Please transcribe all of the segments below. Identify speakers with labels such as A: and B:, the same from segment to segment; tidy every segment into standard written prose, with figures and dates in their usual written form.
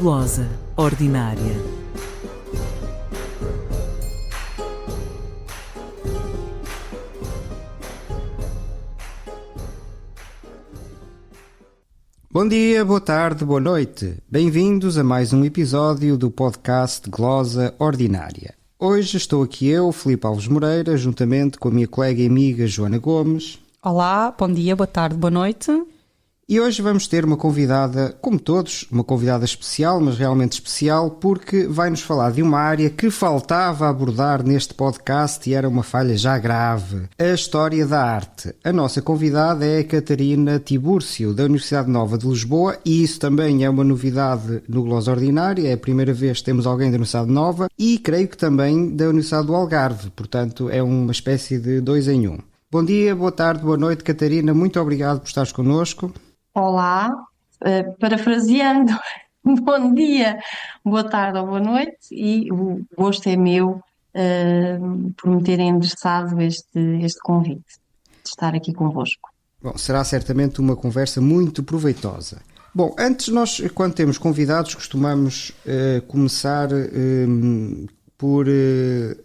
A: glosa ordinária.
B: Bom dia, boa tarde, boa noite. Bem-vindos a mais um episódio do podcast Glosa Ordinária. Hoje estou aqui eu, Filipe Alves Moreira, juntamente com a minha colega e amiga Joana Gomes.
C: Olá, bom dia, boa tarde, boa noite.
B: E hoje vamos ter uma convidada, como todos, uma convidada especial, mas realmente especial, porque vai-nos falar de uma área que faltava abordar neste podcast e era uma falha já grave: a história da arte. A nossa convidada é a Catarina Tibúrcio, da Universidade Nova de Lisboa, e isso também é uma novidade no Glosa Ordinária. É a primeira vez que temos alguém da Universidade Nova e creio que também da Universidade do Algarve, portanto é uma espécie de 2 em 1. Bom dia, boa tarde, boa noite, Catarina, muito obrigado por estares connosco.
D: Olá, parafraseando, bom dia, boa tarde ou boa noite, e o gosto é meu por me terem endereçado este convite de estar aqui convosco.
B: Bom, será certamente uma conversa muito proveitosa. Bom, antes nós, quando temos convidados, costumamos começar por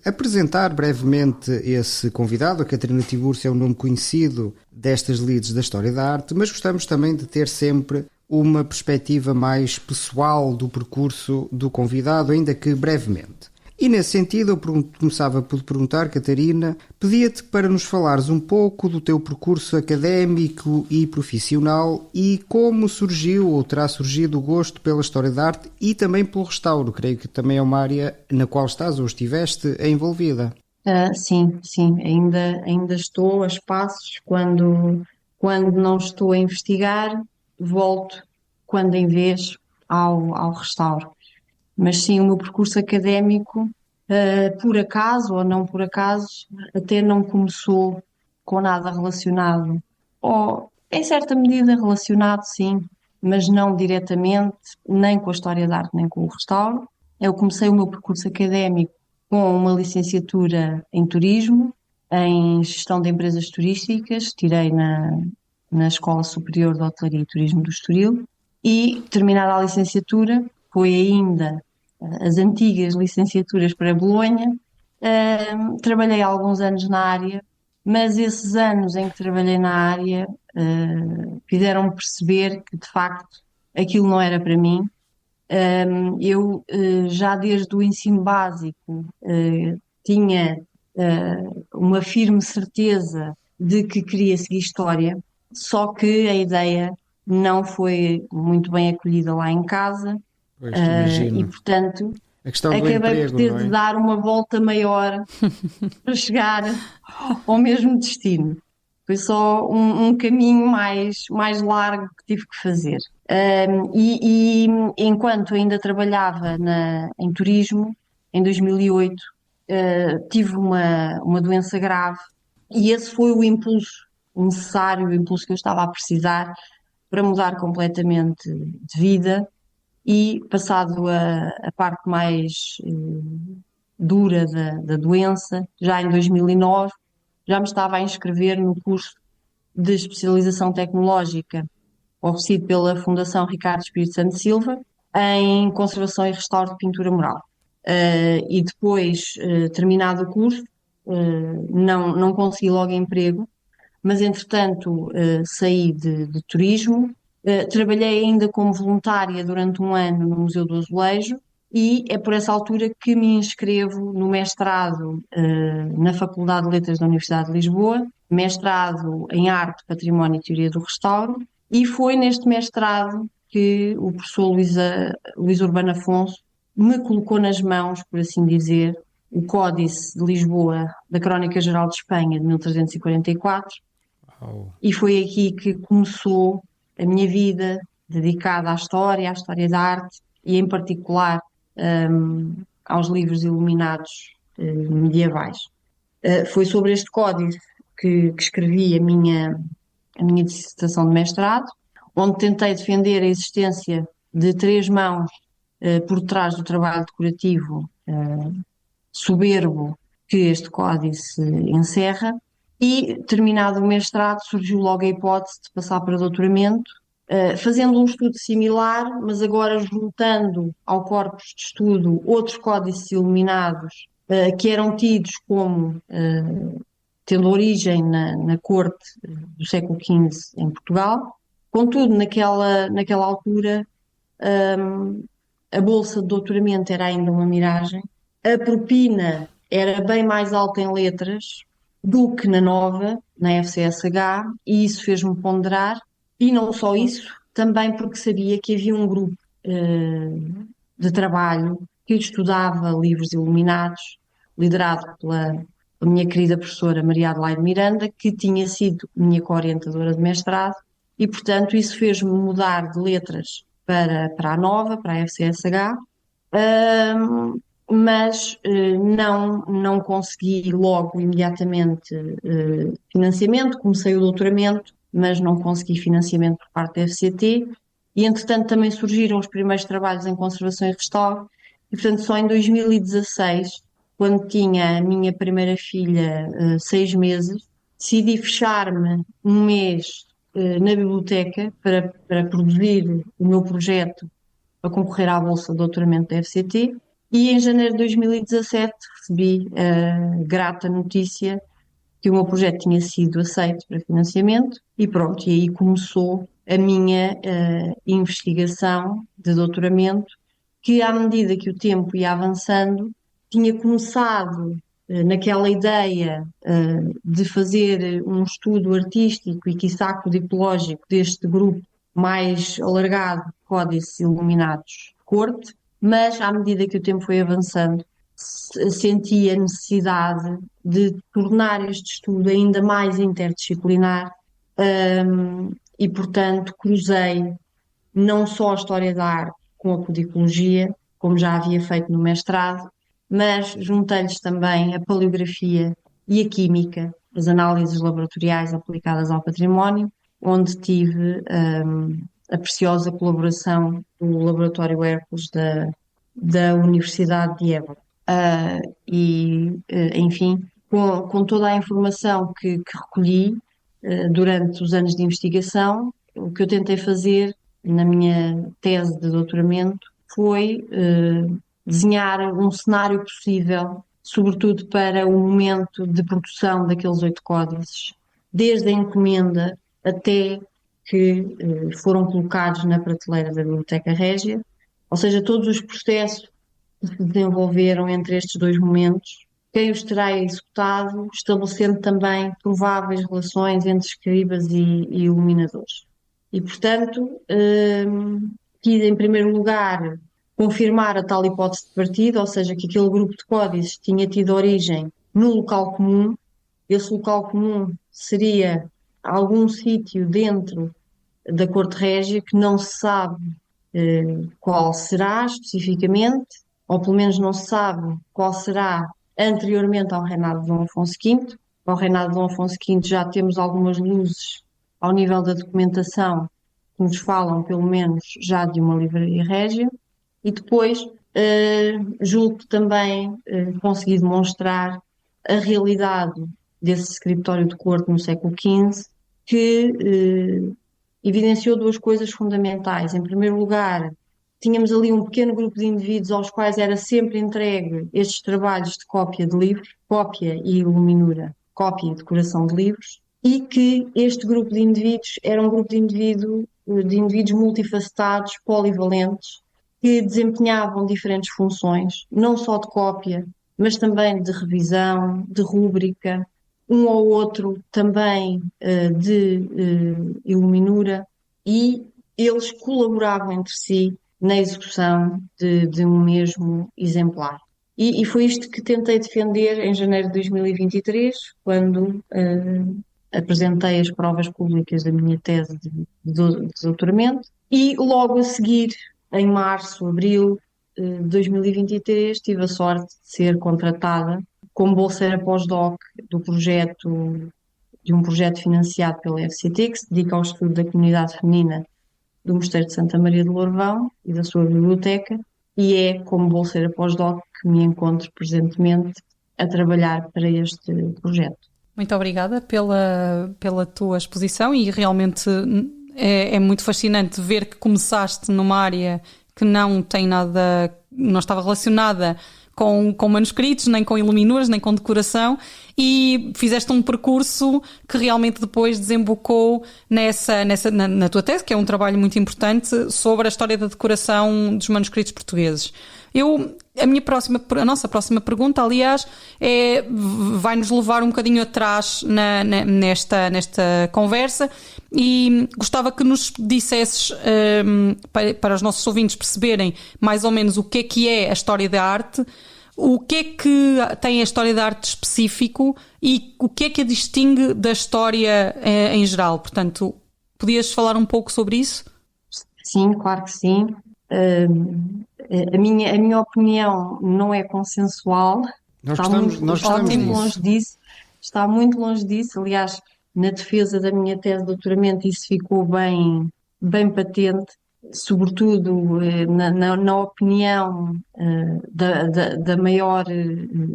B: apresentar brevemente esse convidado. A Catarina Tibúrcio é um nome conhecido destas lides da história da arte, mas gostamos também de ter sempre uma perspectiva mais pessoal do percurso do convidado, ainda que brevemente. E nesse sentido, eu começava por perguntar, Catarina, pedia-te para nos falares um pouco do teu percurso académico e profissional e como surgiu ou terá surgido o gosto pela história da arte e também pelo restauro. Creio que também é uma área na qual estás ou estiveste envolvida.
D: Sim, ainda estou a espaços quando não estou a investigar, volto quando em vez ao restauro. Mas sim, o meu percurso académico, por acaso ou não por acaso, até não começou com nada relacionado, ou em certa medida relacionado, sim, mas não diretamente, nem com a história da arte, nem com o restauro. Eu comecei o meu percurso académico com uma licenciatura em turismo, em gestão de empresas turísticas, tirei na Escola Superior de Hotelaria e Turismo do Estoril, e terminada a licenciatura, foi ainda as antigas licenciaturas para Bolonha. Trabalhei alguns anos na área, mas esses anos em que trabalhei na área fizeram-me perceber que, de facto, aquilo não era para mim. Eu, já desde o ensino básico, tinha uma firme certeza de que queria seguir História, só que a ideia não foi muito bem acolhida lá em casa.
B: Pois, te imagino.
D: E, portanto,
B: A questão do
D: acabei por
B: emprego,
D: ter
B: não
D: de
B: é?
D: dar uma volta maior para chegar ao mesmo destino. Foi só um caminho mais largo que tive que fazer. E enquanto ainda trabalhava em turismo, em 2008, tive uma doença grave e esse foi o impulso necessário, o impulso que eu estava a precisar para mudar completamente de vida. E passado a parte mais dura da doença, já em 2009, já me estava a inscrever no curso de especialização tecnológica oferecido pela Fundação Ricardo Espírito Santo Silva em conservação e restauro de pintura mural. E depois, terminado o curso, não consegui logo emprego, mas entretanto saí de turismo. Trabalhei ainda como voluntária durante um ano no Museu do Azulejo e é por essa altura que me inscrevo no mestrado na Faculdade de Letras da Universidade de Lisboa, mestrado em Arte, Património e Teoria do Restauro, e foi neste mestrado que o professor Luís Urbano Afonso me colocou nas mãos, por assim dizer, o Códice de Lisboa da Crónica Geral de Espanha de 1344. E foi aqui que começou a minha vida dedicada à história da arte e, em particular, aos livros iluminados medievais. Foi sobre este códice que escrevi a minha dissertação de mestrado, onde tentei defender a existência de 3 mãos por trás do trabalho decorativo soberbo que este códice encerra. E, terminado o mestrado, surgiu logo a hipótese de passar para doutoramento fazendo um estudo similar, mas agora juntando ao corpus de estudo outros códices iluminados que eram tidos como tendo origem na corte do século XV em Portugal. Contudo, naquela altura, a bolsa de doutoramento era ainda uma miragem, a propina era bem mais alta em letras do que na nova, na FCSH, e isso fez-me ponderar, e não só isso, também porque sabia que havia um grupo de trabalho que estudava livros iluminados, liderado pela minha querida professora Maria Adelaide Miranda, que tinha sido minha co-orientadora de mestrado, e portanto isso fez-me mudar de letras para a nova, para a FCSH, mas não consegui logo imediatamente financiamento, comecei o doutoramento, mas não consegui financiamento por parte da FCT, e entretanto também surgiram os primeiros trabalhos em conservação e restauro, e portanto só em 2016, quando tinha a minha primeira filha 6 meses, decidi fechar-me um mês na biblioteca para produzir o meu projeto para concorrer à Bolsa de Doutoramento da FCT, e em janeiro de 2017 recebi a grata notícia que o meu projeto tinha sido aceito para financiamento, e pronto, e aí começou a minha investigação de doutoramento, que à medida que o tempo ia avançando, tinha começado naquela ideia de fazer um estudo artístico e quiçá codipológico deste grupo mais alargado de códices iluminados de corte, mas à medida que o tempo foi avançando, senti a necessidade de tornar este estudo ainda mais interdisciplinar, e, portanto, cruzei não só a história da arte com a codicologia, como já havia feito no mestrado, mas juntei-lhes também a paleografia e a química, as análises laboratoriais aplicadas ao património, onde tive a preciosa colaboração do Laboratório Hércules da Universidade de Évora. Enfim, com toda a informação que recolhi durante os anos de investigação, o que eu tentei fazer na minha tese de doutoramento foi desenhar um cenário possível, sobretudo para o momento de produção daqueles 8 códices, desde a encomenda até que foram colocados na prateleira da Biblioteca Régia, ou seja, todos os processos que se desenvolveram entre estes dois momentos, quem os terá executado, estabelecendo também prováveis relações entre escribas e iluminadores. E, portanto, quis, em primeiro lugar, confirmar a tal hipótese de partida, ou seja, que aquele grupo de códices tinha tido origem no local comum. Esse local comum seria algum sítio dentro da Corte Régia que não se sabe qual será especificamente, ou pelo menos não se sabe qual será anteriormente ao reinado de Dom Afonso V. Ao reinado de Dom Afonso V já temos algumas luzes ao nível da documentação que nos falam, pelo menos, já de uma livraria régia. E depois, julgo que também consegui demonstrar a realidade desse escritório de corte no século XV, que evidenciou duas coisas fundamentais. Em primeiro lugar, tínhamos ali um pequeno grupo de indivíduos aos quais era sempre entregue estes trabalhos de cópia de livros, cópia e iluminura, cópia e decoração de livros, e que este grupo de indivíduos era um grupo de indivíduos multifacetados, polivalentes, que desempenhavam diferentes funções, não só de cópia, mas também de revisão, de rúbrica, um ou outro também de iluminura, e eles colaboravam entre si na execução de um mesmo exemplar. E foi isto que tentei defender em janeiro de 2023, quando apresentei as provas públicas da minha tese de doutoramento, e logo a seguir, em março, abril de 2023, tive a sorte de ser contratada como bolseira pós-doc de um projeto financiado pela FCT, que se dedica ao estudo da comunidade feminina do Mosteiro de Santa Maria de Lourvão e da sua biblioteca, e é como bolseira pós-doc que me encontro presentemente a trabalhar para este projeto.
C: Muito obrigada pela tua exposição, e realmente é muito fascinante ver que começaste numa área que não tem nada, não estava relacionada com manuscritos, nem com iluminuras, nem com decoração, e fizeste um percurso que realmente depois desembocou na tua tese, que é um trabalho muito importante, sobre a história da decoração dos manuscritos portugueses. A nossa próxima pergunta, aliás, vai-nos levar um bocadinho atrás nesta conversa, e gostava que nos dissesses, para os nossos ouvintes perceberem mais ou menos o que é a história da arte, o que é que tem a história da arte específico e o que é que a distingue da história em geral. Portanto, podias falar um pouco sobre isso?
D: Sim, claro que sim. A minha opinião não é consensual.
B: Nós estamos
D: muito
B: nisso.
D: longe disso. Está muito longe disso. Aliás, na defesa da minha tese de doutoramento, isso ficou bem, bem patente, sobretudo na opinião da maior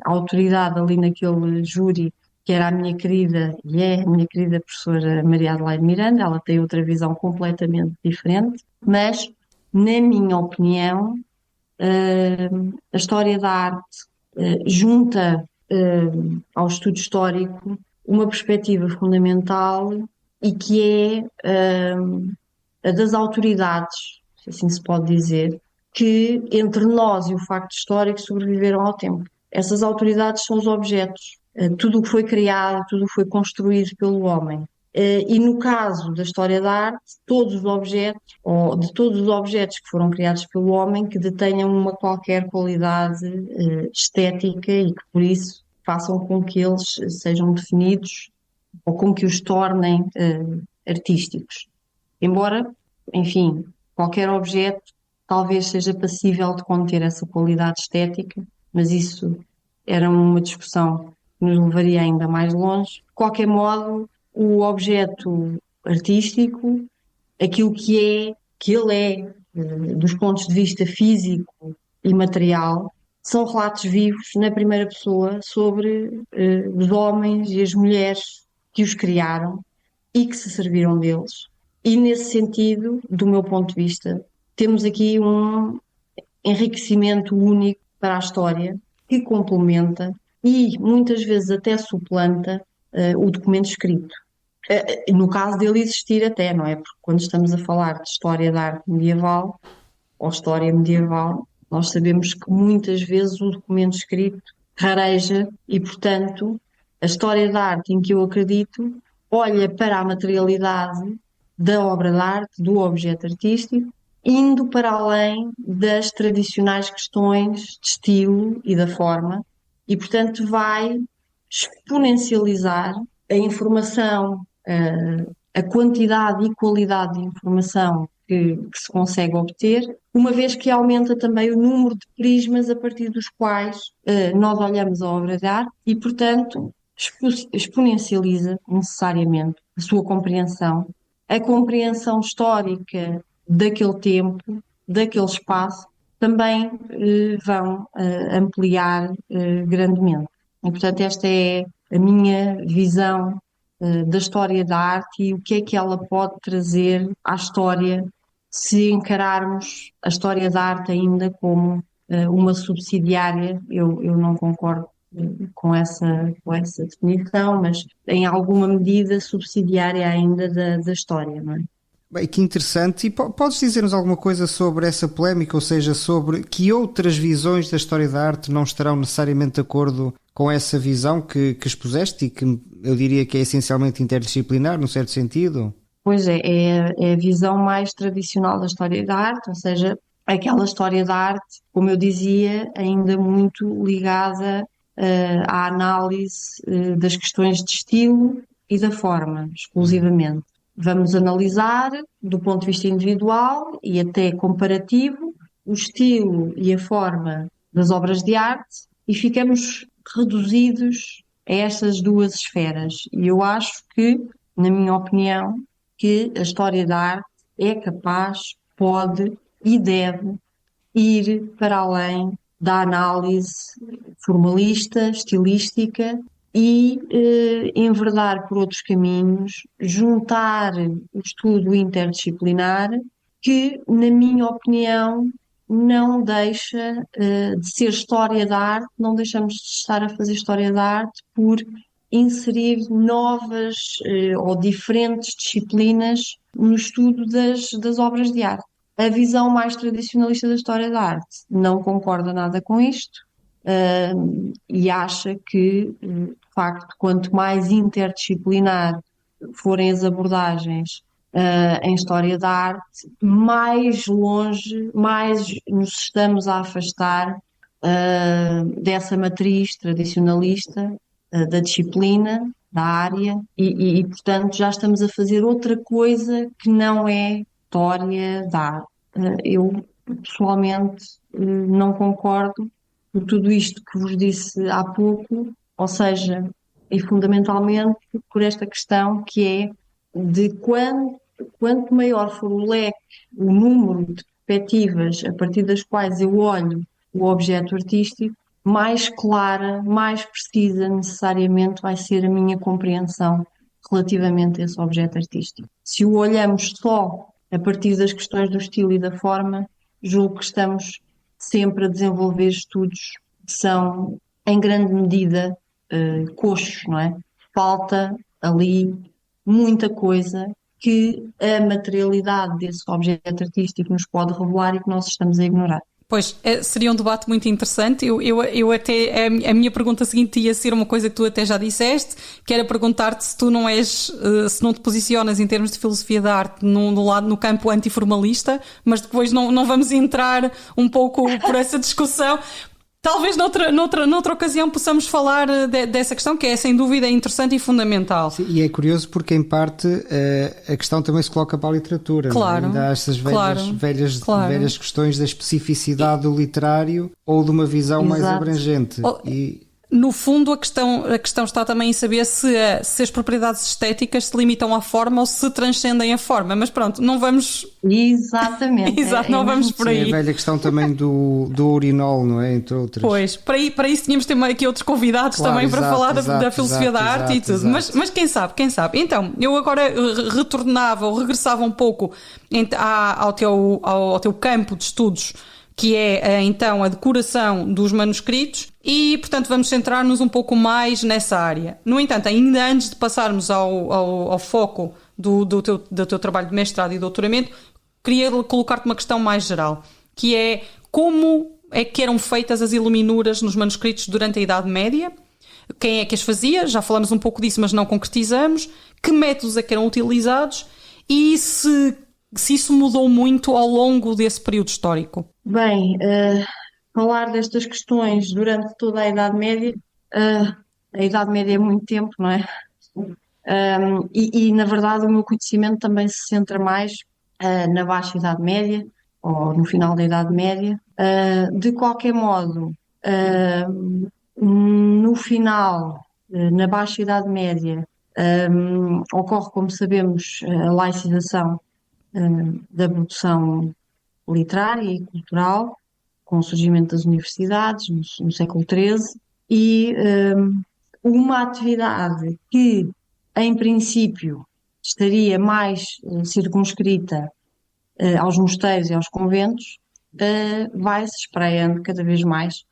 D: autoridade ali naquele júri, que era a minha querida, e é a minha querida professora Maria Adelaide Miranda. Ela tem outra visão completamente diferente, mas, na minha opinião, a história da arte junta ao estudo histórico uma perspectiva fundamental e que é a das autoridades, se assim se pode dizer, que entre nós e o facto histórico sobreviveram ao tempo. Essas autoridades são os objetos, tudo o que foi criado, tudo o que foi construído pelo homem. E no caso da história da arte, todos os objetos, ou de todos os objetos que foram criados pelo homem, que detenham uma qualquer qualidade estética e que por isso façam com que eles sejam definidos ou com que os tornem artísticos. Embora, enfim, qualquer objeto talvez seja passível de conter essa qualidade estética, mas isso era uma discussão que nos levaria ainda mais longe. De qualquer modo, o objeto artístico, aquilo que ele é, dos pontos de vista físico e material, são relatos vivos na primeira pessoa sobre os homens e as mulheres que os criaram e que se serviram deles. E nesse sentido, do meu ponto de vista, temos aqui um enriquecimento único para a história que complementa e muitas vezes até suplanta o documento escrito. No caso dele existir até, não é? Porque quando estamos a falar de história da arte medieval ou história medieval, nós sabemos que muitas vezes o documento escrito rareja e, portanto, a história da arte em que eu acredito olha para a materialidade da obra de arte, do objeto artístico, indo para além das tradicionais questões de estilo e da forma, e, portanto, vai exponencializar a informação, a quantidade e qualidade de informação que se consegue obter, uma vez que aumenta também o número de prismas a partir dos quais nós olhamos a obra de arte e, portanto, exponencializa necessariamente a sua compreensão, a compreensão histórica daquele tempo, daquele espaço, também vão ampliar grandemente. E, portanto, esta é a minha visão da história da arte e o que é que ela pode trazer à história se encararmos a história da arte ainda como uma subsidiária. Eu não concordo com essa definição, mas em alguma medida subsidiária ainda da história, não é?
B: Bem, que interessante. E podes dizer-nos alguma coisa sobre essa polémica, ou seja, sobre que outras visões da história da arte não estarão necessariamente de acordo com essa visão que expuseste e que eu diria que é essencialmente interdisciplinar, num certo sentido?
D: Pois é a visão mais tradicional da história da arte, ou seja, aquela história da arte, como eu dizia, ainda muito ligada à análise das questões de estilo e da forma, exclusivamente. Vamos analisar, do ponto de vista individual e até comparativo, o estilo e a forma das obras de arte e ficamos reduzidos a estas duas esferas. E eu acho que, na minha opinião, que a história da arte é capaz, pode e deve ir para além da análise formalista, estilística e enverdar por outros caminhos, juntar o estudo interdisciplinar, que, na minha opinião, não deixa de ser história da arte, não deixamos de estar a fazer história da arte por inserir novas ou diferentes disciplinas no estudo das obras de arte. A visão mais tradicionalista da história da arte não concorda nada com isto, e acha que, de facto, quanto mais interdisciplinar forem as abordagens em história da arte, mais longe, mais nos estamos a afastar dessa matriz tradicionalista da disciplina, da área, portanto, já estamos a fazer outra coisa que não é história da arte. Eu, pessoalmente, não concordo por tudo isto que vos disse há pouco, ou seja, e fundamentalmente por esta questão que é de quanto maior for o leque, o número de perspectivas a partir das quais eu olho o objeto artístico, mais clara, mais precisa necessariamente vai ser a minha compreensão relativamente a esse objeto artístico. Se o olhamos só a partir das questões do estilo e da forma, julgo que estamos sempre a desenvolver estudos que são, em grande medida, coxos, não é? Falta ali muita coisa que a materialidade desse objeto artístico nos pode revelar e que nós estamos a ignorar.
C: Pois, seria um debate muito interessante. Eu até, a minha pergunta seguinte ia ser uma coisa que tu até já disseste, que era perguntar-te se tu não és, se não te posicionas em termos de filosofia da arte no campo antiformalista, mas depois não vamos entrar um pouco por essa discussão. Talvez noutra ocasião possamos falar dessa questão, que é sem dúvida interessante e fundamental.
B: Sim, e é curioso porque, em parte, a questão também se coloca para a literatura.
C: Claro,
B: não é? Ainda há essas velhas questões da especificidade do literário ou de uma visão mais abrangente.
C: No fundo, a questão está também em saber se as propriedades estéticas se limitam à forma ou se transcendem a forma. Mas pronto, não vamos...
D: Exatamente.
C: Exato, não vamos por aí.
B: Sim, a velha questão também do urinol, não é? Entre outras.
C: Pois, para isso tínhamos de ter aqui outros convidados também para falar da filosofia da arte e tudo. Mas quem sabe. Então, eu agora regressava um pouco ao teu campo de estudos, que é então a decoração dos manuscritos, e portanto vamos centrar-nos um pouco mais nessa área. No entanto, ainda antes de passarmos ao foco do teu trabalho de mestrado e doutoramento, queria colocar-te uma questão mais geral, que é como é que eram feitas as iluminuras nos manuscritos durante a Idade Média? Quem é que as fazia? Já falamos um pouco disso, mas não concretizamos. Que métodos é que eram utilizados? E se isso mudou muito ao longo desse período histórico?
D: Bem, falar destas questões durante toda a Idade Média, a Idade Média é muito tempo, não é? Na verdade, o meu conhecimento também se centra mais na Baixa Idade Média, ou no final da Idade Média. De qualquer modo, no final, na Baixa Idade Média, ocorre, como sabemos, a laicização da produção literária e cultural, com o surgimento das universidades no século XIII, e uma atividade que, em princípio, estaria mais circunscrita aos mosteiros e aos conventos, vai-se espraiando cada vez mais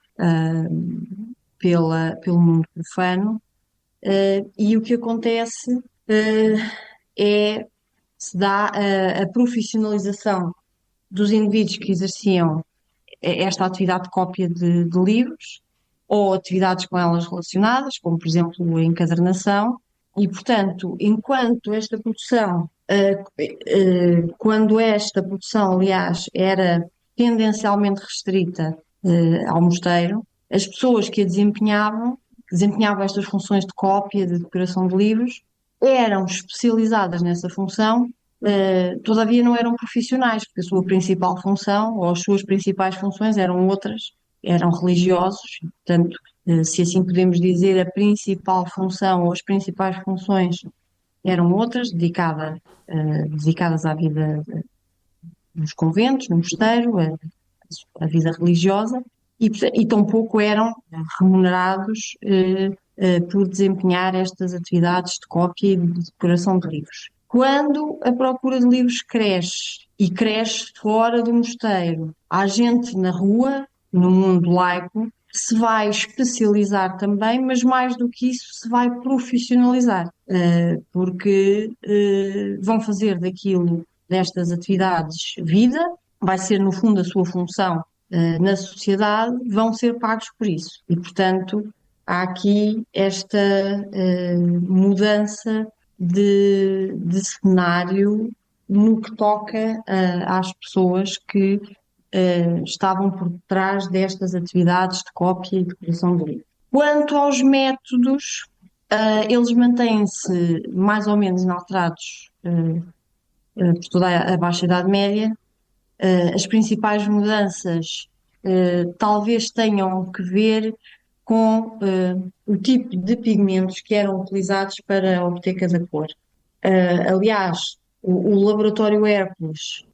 D: pelo mundo profano, e o que acontece se dá a profissionalização dos indivíduos que exerciam esta atividade de cópia de livros ou atividades com elas relacionadas, como por exemplo a encadernação, e portanto, enquanto esta produção, quando esta produção, aliás, era tendencialmente restrita ao mosteiro, as pessoas que desempenhavam estas funções de cópia, de decoração de livros, eram especializadas nessa função, todavia não eram profissionais, porque a sua principal função, ou as suas principais funções eram outras, eram religiosos, portanto, se assim podemos dizer, a principal função ou as principais funções eram outras, dedicadas à vida nos conventos, no mosteiro, a vida religiosa, e tampouco eram remunerados por desempenhar estas atividades de cópia e de decoração de livros. Quando a procura de livros cresce e cresce fora do mosteiro, há gente na rua, no mundo laico, que se vai especializar também, mas mais do que isso, se vai profissionalizar, porque vão fazer destas atividades vida, vai ser no fundo a sua função na sociedade, vão ser pagos por isso. E, portanto, há aqui esta mudança de cenário no que toca às pessoas que estavam por trás destas atividades de cópia e de decoração de livro. Quanto aos métodos, eles mantêm-se mais ou menos inalterados por toda a Baixa Idade Média. As principais mudanças talvez tenham que ver com o tipo de pigmentos que eram utilizados para obter cada cor. Aliás, o Laboratório Hércules,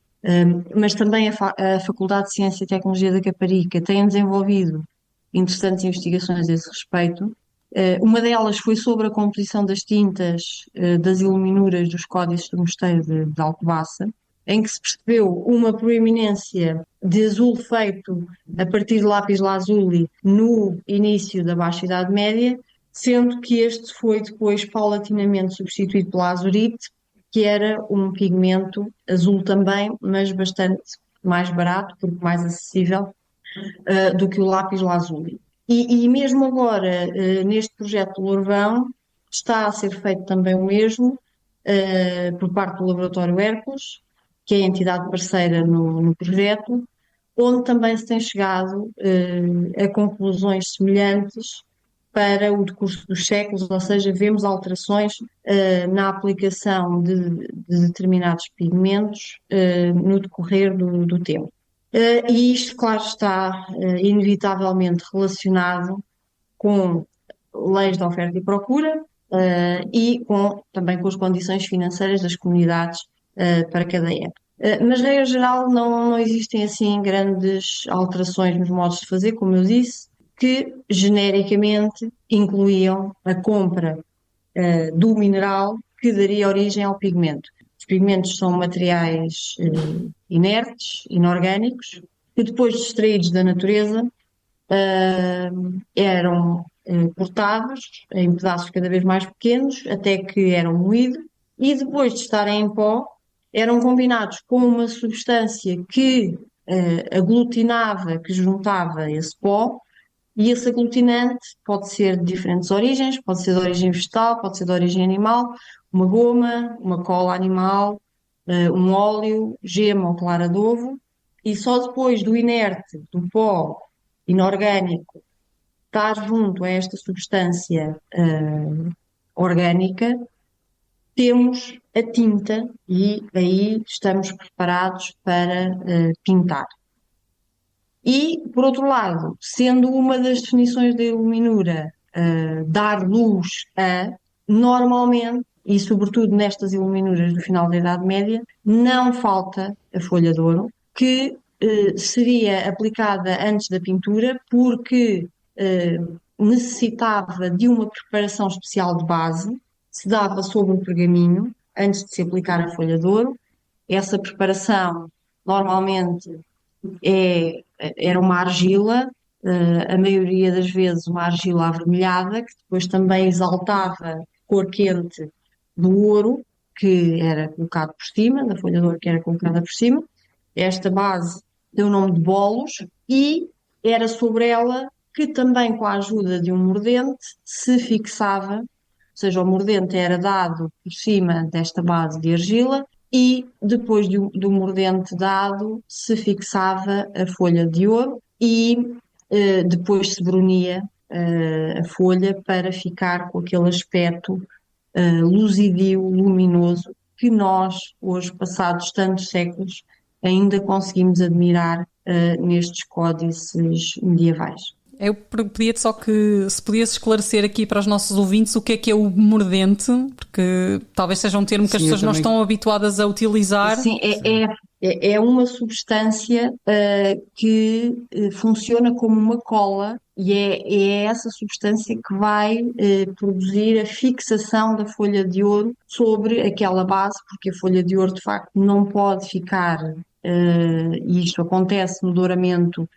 D: mas também a Faculdade de Ciência e Tecnologia da Caparica têm desenvolvido interessantes investigações a esse respeito. Uma delas foi sobre a composição das tintas das iluminuras dos códices do Mosteiro de Alcobaça, em que se percebeu uma proeminência de azul feito a partir de lápis lazuli no início da Baixa Idade Média, sendo que este foi depois paulatinamente substituído pela azurite, que era um pigmento azul também, mas bastante mais barato, porque mais acessível do que o lápis lazuli. E mesmo agora, neste projeto do Lourvão, está a ser feito também o mesmo por parte do Laboratório Hércules, que é a entidade parceira no projeto, onde também se tem chegado a conclusões semelhantes para o decurso dos séculos, ou seja, vemos alterações na aplicação de determinados pigmentos no decorrer do tempo. E isto, claro, está inevitavelmente relacionado com leis de oferta e procura e também com as condições financeiras das comunidades para cada época. Mas, regra geral, não existem assim grandes alterações nos modos de fazer, como eu disse, que genericamente incluíam a compra do mineral que daria origem ao pigmento. Os pigmentos são materiais inertes, inorgânicos, que depois de extraídos da natureza eram cortados em pedaços cada vez mais pequenos, até que eram moídos, e depois de estarem em pó, eram combinados com uma substância que aglutinava, que juntava esse pó, e esse aglutinante pode ser de diferentes origens, pode ser de origem vegetal, pode ser de origem animal, uma goma, uma cola animal, um óleo, gema ou clara de ovo, e só depois do inerte, do pó inorgânico, estar junto a esta substância orgânica, temos a tinta e aí estamos preparados para pintar. E, por outro lado, sendo uma das definições da iluminura dar luz normalmente, e sobretudo nestas iluminuras do final da Idade Média, não falta a folha de ouro, que seria aplicada antes da pintura porque necessitava de uma preparação especial de base, se dava sobre o pergaminho antes de se aplicar a folha de ouro. Essa preparação normalmente era uma argila, a maioria das vezes uma argila avermelhada, que depois também exaltava cor quente do ouro, que era colocado por cima, da folha de ouro que era colocada por cima. Esta base deu o nome de bolos e era sobre ela que também com a ajuda de um mordente se fixava, ou seja, o mordente era dado por cima desta base de argila e depois do mordente dado se fixava a folha de ouro e depois se brunia a folha para ficar com aquele aspecto luzidio, luminoso, que nós, hoje, passados tantos séculos, ainda conseguimos admirar nestes códices medievais.
C: Eu pedia-te só que se podias esclarecer aqui para os nossos ouvintes o que é o mordente, porque talvez seja um termo que as
B: Sim, eu
C: pessoas não
B: também-
C: estão habituadas a utilizar.
D: Sim, é uma substância que funciona como uma cola e é essa substância que vai produzir a fixação da folha de ouro sobre aquela base, porque a folha de ouro de facto não pode ficar, e isto acontece no douramento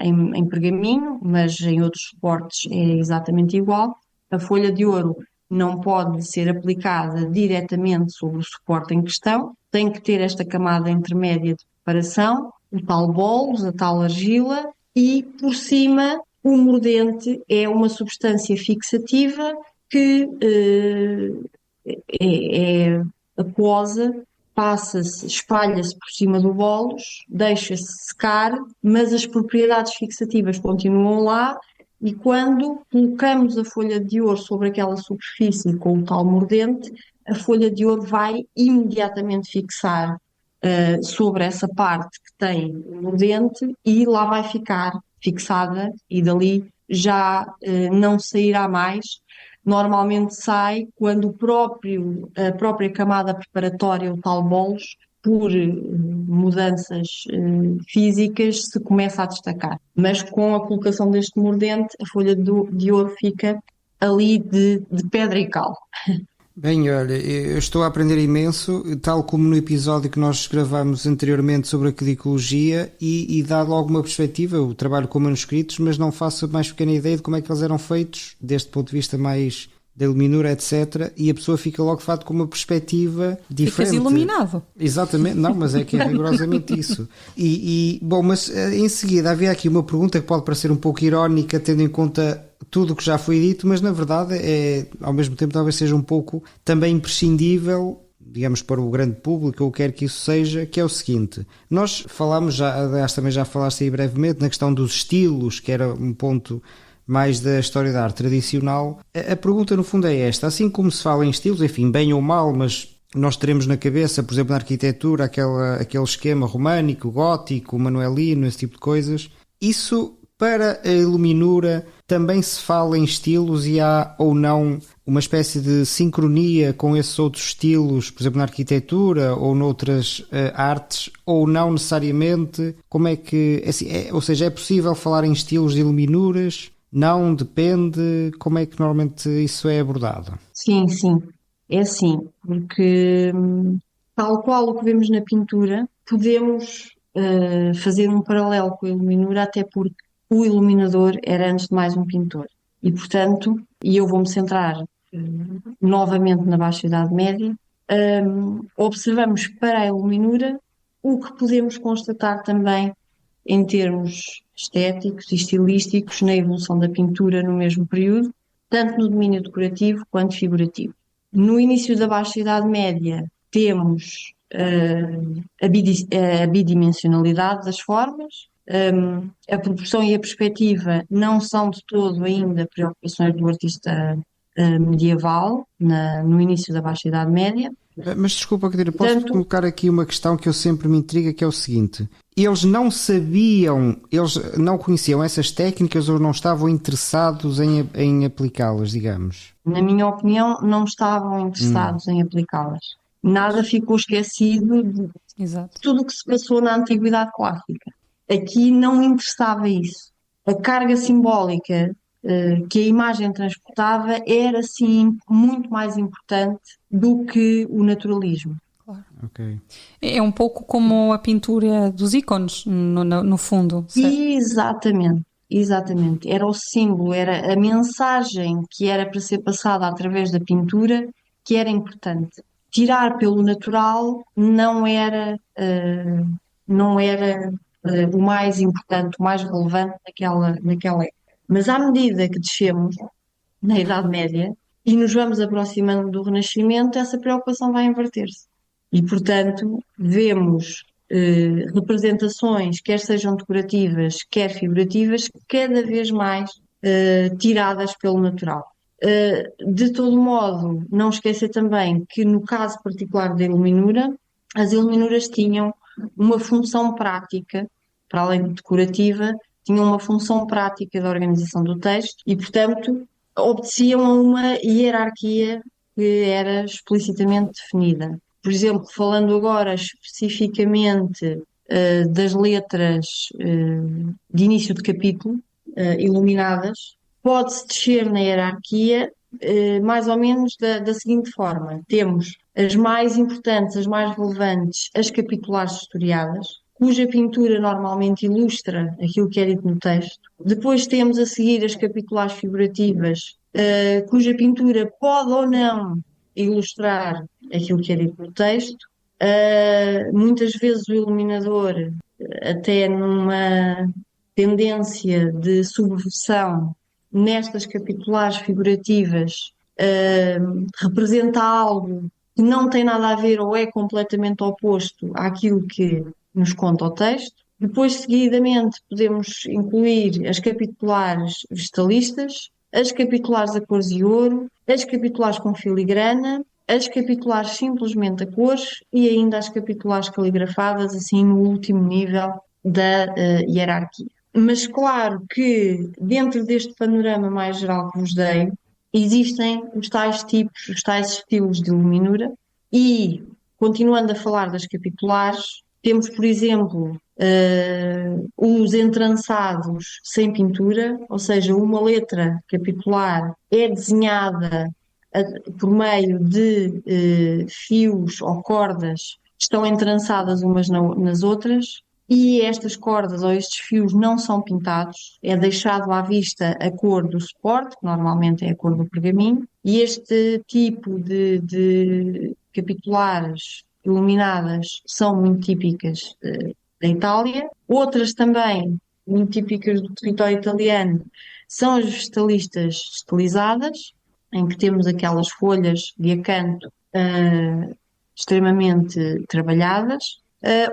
D: em pergaminho, mas em outros suportes é exatamente igual. A folha de ouro não pode ser aplicada diretamente sobre o suporte em questão, tem que ter esta camada intermédia de preparação, o tal bolos, a tal argila, e por cima o mordente é uma substância fixativa que é aquosa, passa-se, espalha-se por cima do bolos, deixa-se secar, mas as propriedades fixativas continuam lá e quando colocamos a folha de ouro sobre aquela superfície com o tal mordente, a folha de ouro vai imediatamente fixar sobre essa parte que tem o mordente e lá vai ficar fixada e dali já não sairá mais. Normalmente sai quando a própria camada preparatória, o tal bolos, por mudanças físicas, se começa a destacar. Mas com a colocação deste mordente, a folha de ouro fica ali de pedra e cal.
B: Bem, olha, eu estou a aprender imenso, tal como no episódio que nós gravámos anteriormente sobre a codicologia e dá logo uma perspectiva. Eu trabalho com manuscritos, mas não faço a mais pequena ideia de como é que eles eram feitos, deste ponto de vista mais da iluminura, etc. E a pessoa fica logo de facto com uma perspectiva diferente.
C: Ficas iluminado.
B: Exatamente, não, mas é que é rigorosamente isso. Bom, mas em seguida havia aqui uma pergunta que pode parecer um pouco irónica, tendo em conta tudo o que já foi dito, mas na verdade é, ao mesmo tempo, talvez seja um pouco também imprescindível, digamos, para o grande público, ou quer que isso seja, que é o seguinte: nós falámos, aliás, também já falaste aí brevemente, na questão dos estilos, que era um ponto mais da história da arte tradicional. A pergunta no fundo é esta: assim como se fala em estilos, enfim, bem ou mal, mas nós teremos na cabeça, por exemplo, na arquitetura, aquele esquema românico, gótico, manuelino, esse tipo de coisas, isso para a iluminura também se fala em estilos e há ou não uma espécie de sincronia com esses outros estilos, por exemplo, na arquitetura ou noutras artes, ou não necessariamente? Como é que, assim, ou seja, é possível falar em estilos de iluminuras? Não, depende. Como é que normalmente isso é abordado?
D: Sim, sim, é assim, porque tal qual o que vemos na pintura, podemos fazer um paralelo com a iluminura, até porque o iluminador era antes de mais um pintor. E, portanto, e eu vou-me centrar novamente na Baixa Idade Média, observamos para a iluminura o que podemos constatar também em termos estéticos e estilísticos na evolução da pintura no mesmo período, tanto no domínio decorativo quanto figurativo. No início da Baixa Idade Média temos a bidimensionalidade das formas, a proporção e a perspectiva não são de todo ainda preocupações do artista medieval no início da Baixa Idade Média.
B: Mas desculpa, Catarina, posso colocar aqui uma questão que eu sempre me intriga, que é o seguinte: eles não sabiam, eles não conheciam essas técnicas ou não estavam interessados em aplicá-las, digamos?
D: Na minha opinião, não estavam interessados em aplicá-las. Nada ficou esquecido de tudo o que se passou na Antiguidade Clássica. Aqui não interessava isso. A carga simbólica que a imagem transportava era, sim, muito mais importante do que o naturalismo.
C: Claro.
B: Okay.
C: É um pouco como a pintura dos ícones, no fundo. Certo?
D: Exatamente. Era o símbolo, era a mensagem que era para ser passada através da pintura que era importante. Tirar pelo natural não era o mais importante, o mais relevante naquela época. Mas à medida que descemos na Idade Média e nos vamos aproximando do Renascimento, essa preocupação vai inverter-se. E, portanto, vemos representações, quer sejam decorativas, quer figurativas, cada vez mais tiradas pelo natural. De todo modo, não esquecer também que no caso particular da iluminura, as iluminuras tinham uma função prática, para além de decorativa, tinham uma função prática da organização do texto e, portanto, obedeciam a uma hierarquia que era explicitamente definida. Por exemplo, falando agora especificamente das letras de início de capítulo, iluminadas, pode-se descer na hierarquia mais ou menos da seguinte forma. Temos as mais importantes, as mais relevantes, as capitulares historiadas, cuja pintura normalmente ilustra aquilo que é dito no texto. Depois temos a seguir as capitulares figurativas, cuja pintura pode ou não ilustrar aquilo que é dito no texto. Muitas vezes o iluminador, até numa tendência de subversão nestas capitulares figurativas, representa algo que não tem nada a ver ou é completamente oposto àquilo que nos conta o texto. Depois, seguidamente, podemos incluir as capitulares vegetalistas, as capitulares a cores e ouro, as capitulares com filigrana, as capitulares simplesmente a cores e ainda as capitulares caligrafadas, assim no último nível da hierarquia. Mas claro que dentro deste panorama mais geral que vos dei, existem os tais tipos, os tais estilos de iluminura e, continuando a falar das capitulares, temos, por exemplo, os entrançados sem pintura, ou seja, uma letra capitular é desenhada por meio de fios ou cordas que estão entrançadas umas nas outras, e estas cordas ou estes fios não são pintados, é deixado à vista a cor do suporte, que normalmente é a cor do pergaminho, e este tipo de capitulares iluminadas são muito típicas da Itália. Outras também, muito típicas do território italiano, são as vegetalistas estilizadas, em que temos aquelas folhas de acanto extremamente trabalhadas,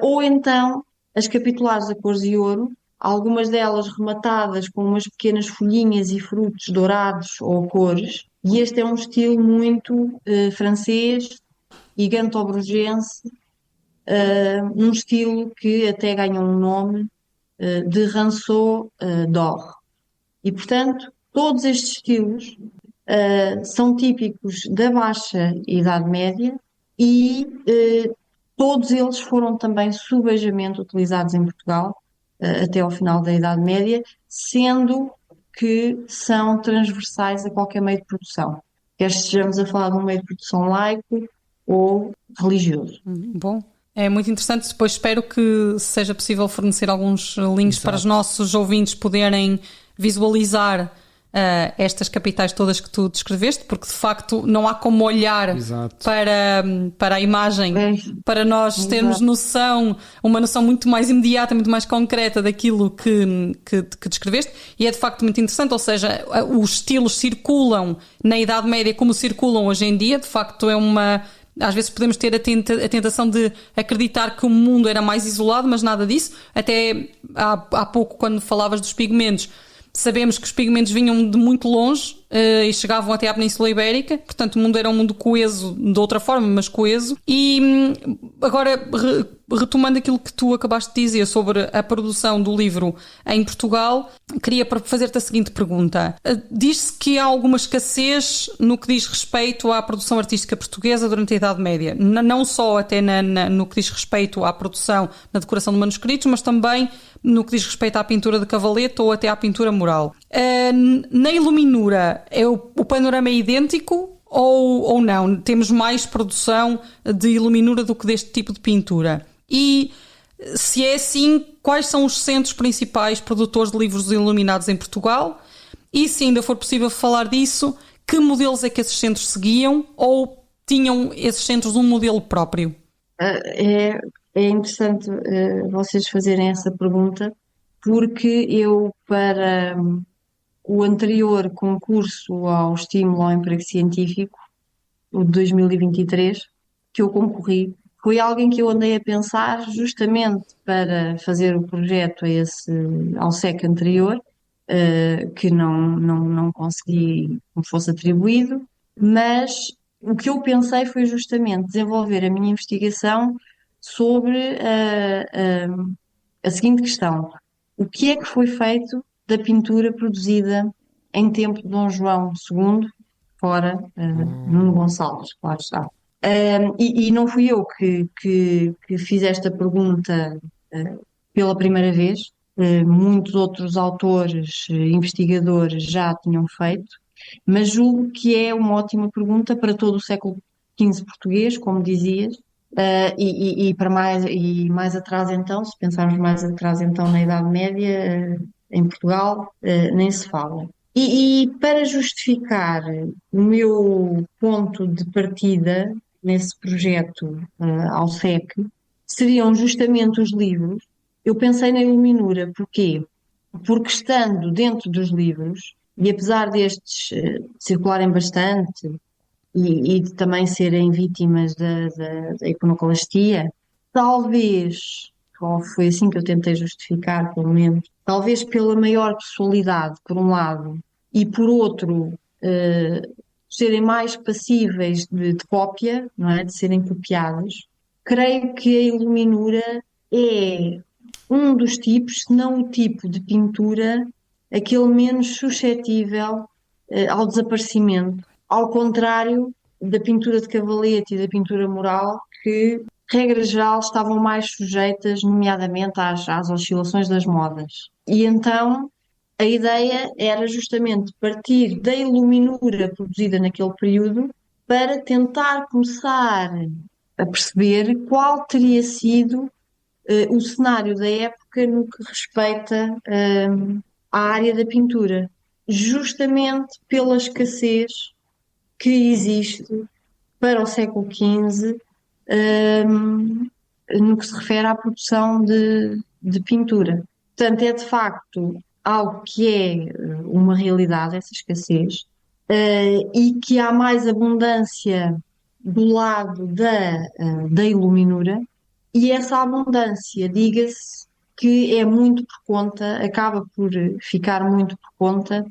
D: ou então as capitulares a cores e ouro, algumas delas rematadas com umas pequenas folhinhas e frutos dourados ou cores, e este é um estilo muito francês e ganto-brugense, um estilo que até ganhou um nome de Ranceau d'Or. E, portanto, todos estes estilos são típicos da Baixa Idade Média e todos eles foram também subejamente utilizados em Portugal até ao final da Idade Média, sendo que são transversais a qualquer meio de produção, quer estejamos a falar de um meio de produção laico ou religioso.
C: Bom, é muito interessante. Depois espero que seja possível fornecer alguns links para os nossos ouvintes poderem visualizar estas capitais todas que tu descreveste, porque de facto não há como olhar para a imagem para nós termos uma noção muito mais imediata, muito mais concreta daquilo que descreveste, e é de facto muito interessante. Ou seja, os estilos circulam na Idade Média como circulam hoje em dia. De facto às vezes podemos ter a tentação de acreditar que o mundo era mais isolado, mas nada disso. Até há pouco, quando falavas dos pigmentos, sabemos que os pigmentos vinham de muito longe e chegavam até à Península Ibérica, portanto o mundo era um mundo coeso de outra forma, mas coeso. E agora, retomando aquilo que tu acabaste de dizer sobre a produção do livro em Portugal, queria fazer-te a seguinte pergunta. Diz-se que há alguma escassez no que diz respeito à produção artística portuguesa durante a Idade Média, não só até no que diz respeito à produção, na decoração de manuscritos, mas também no que diz respeito à pintura de cavalete ou até à pintura mural. Na iluminura, o panorama é idêntico ou não? Temos mais produção de iluminura do que deste tipo de pintura? E se é assim, quais são os centros principais produtores de livros iluminados em Portugal? E se ainda for possível falar disso, que modelos é que esses centros seguiam, ou tinham esses centros um modelo próprio?
D: É interessante vocês fazerem essa pergunta, porque eu, para o anterior concurso ao Estímulo ao Emprego Científico, o de 2023, que eu concorri, foi alguém que eu andei a pensar justamente para fazer o projeto ao SEC anterior, que não consegui que fosse atribuído, mas o que eu pensei foi justamente desenvolver a minha investigação sobre a seguinte questão: o que é que foi feito da pintura produzida em tempo de Dom João II, fora Nuno Gonçalves, claro está. E não fui eu que fiz esta pergunta pela primeira vez. Muitos outros autores, investigadores já a tinham feito, mas julgo que é uma ótima pergunta para todo o século XV português, como dizias, e para mais atrás então, se pensarmos mais atrás então na Idade Média, em Portugal, nem se fala. E para justificar o meu ponto de partida nesse projeto ao SEC, seriam justamente os livros. Eu pensei na Iluminura, porquê? Porque estando dentro dos livros, e apesar destes circularem bastante e de também serem vítimas da iconoclastia, talvez, ou foi assim que eu tentei justificar, pelo menos, talvez pela maior pessoalidade, por um lado, e por outro, serem mais passíveis de cópia, não é? De serem copiados, creio que a Iluminura é um dos tipos, se não o tipo de pintura, aquele menos suscetível ao desaparecimento, ao contrário da pintura de cavalete e da pintura mural, que, regra geral, estavam mais sujeitas, nomeadamente, às oscilações das modas. E então a ideia era justamente partir da Iluminura produzida naquele período para tentar começar a perceber qual teria sido o cenário da época no que respeita à área da pintura, justamente pela escassez que existe para o século XV no que se refere à produção de pintura. Portanto, é de facto algo que é uma realidade, essa escassez, e que há mais abundância do lado da Iluminura, e essa abundância, diga-se, que é muito por conta, acaba por ficar muito por conta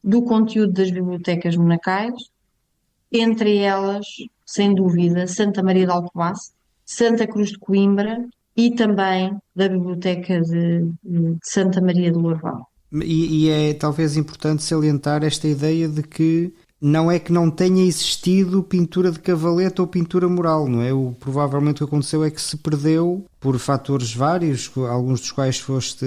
D: do conteúdo das bibliotecas monacais, entre elas, sem dúvida, Santa Maria de Alcobaça, Santa Cruz de Coimbra e também da Biblioteca de Santa Maria de Lourvão.
B: E é talvez importante salientar esta ideia de que não é que não tenha existido pintura de cavalete ou pintura mural, não é? Provavelmente o que aconteceu é que se perdeu por fatores vários, alguns dos quais foste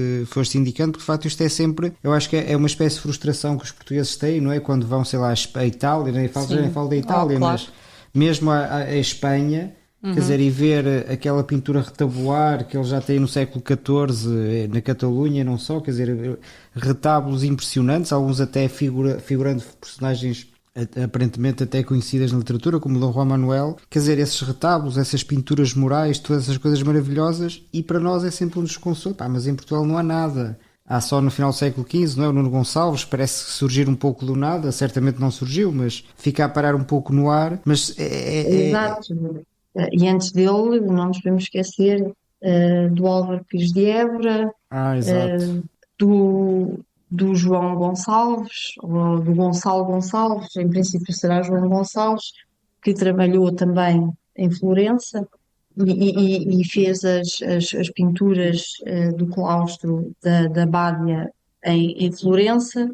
B: indicando, porque de facto isto é sempre, eu acho que é uma espécie de frustração que os portugueses têm, não é? Quando vão, sei lá, à Itália, nem falo da Itália,
C: claro.
B: mas mesmo a Espanha, quer dizer, e ver aquela pintura retabular que eles já têm no século XIV na Catalunha, não só, quer dizer, retábulos impressionantes, alguns até figurando personagens aparentemente até conhecidas na literatura, como Dom Juan Manuel, quer dizer, esses retábulos, essas pinturas morais, todas essas coisas maravilhosas, e para nós é sempre um desconsolto. Mas em Portugal não há nada. Há só no final do século XV, não é? O Nuno Gonçalves parece surgir um pouco do nada, certamente não surgiu, mas fica a parar um pouco no ar. Mas
D: Exato. E antes dele, não nos podemos esquecer do Álvaro Pires de Évora,
B: exato.
D: do João Gonçalves, ou do Gonçalo Gonçalves, em princípio será João Gonçalves, que trabalhou também em Florença e fez as pinturas do claustro da Bádia em Florença.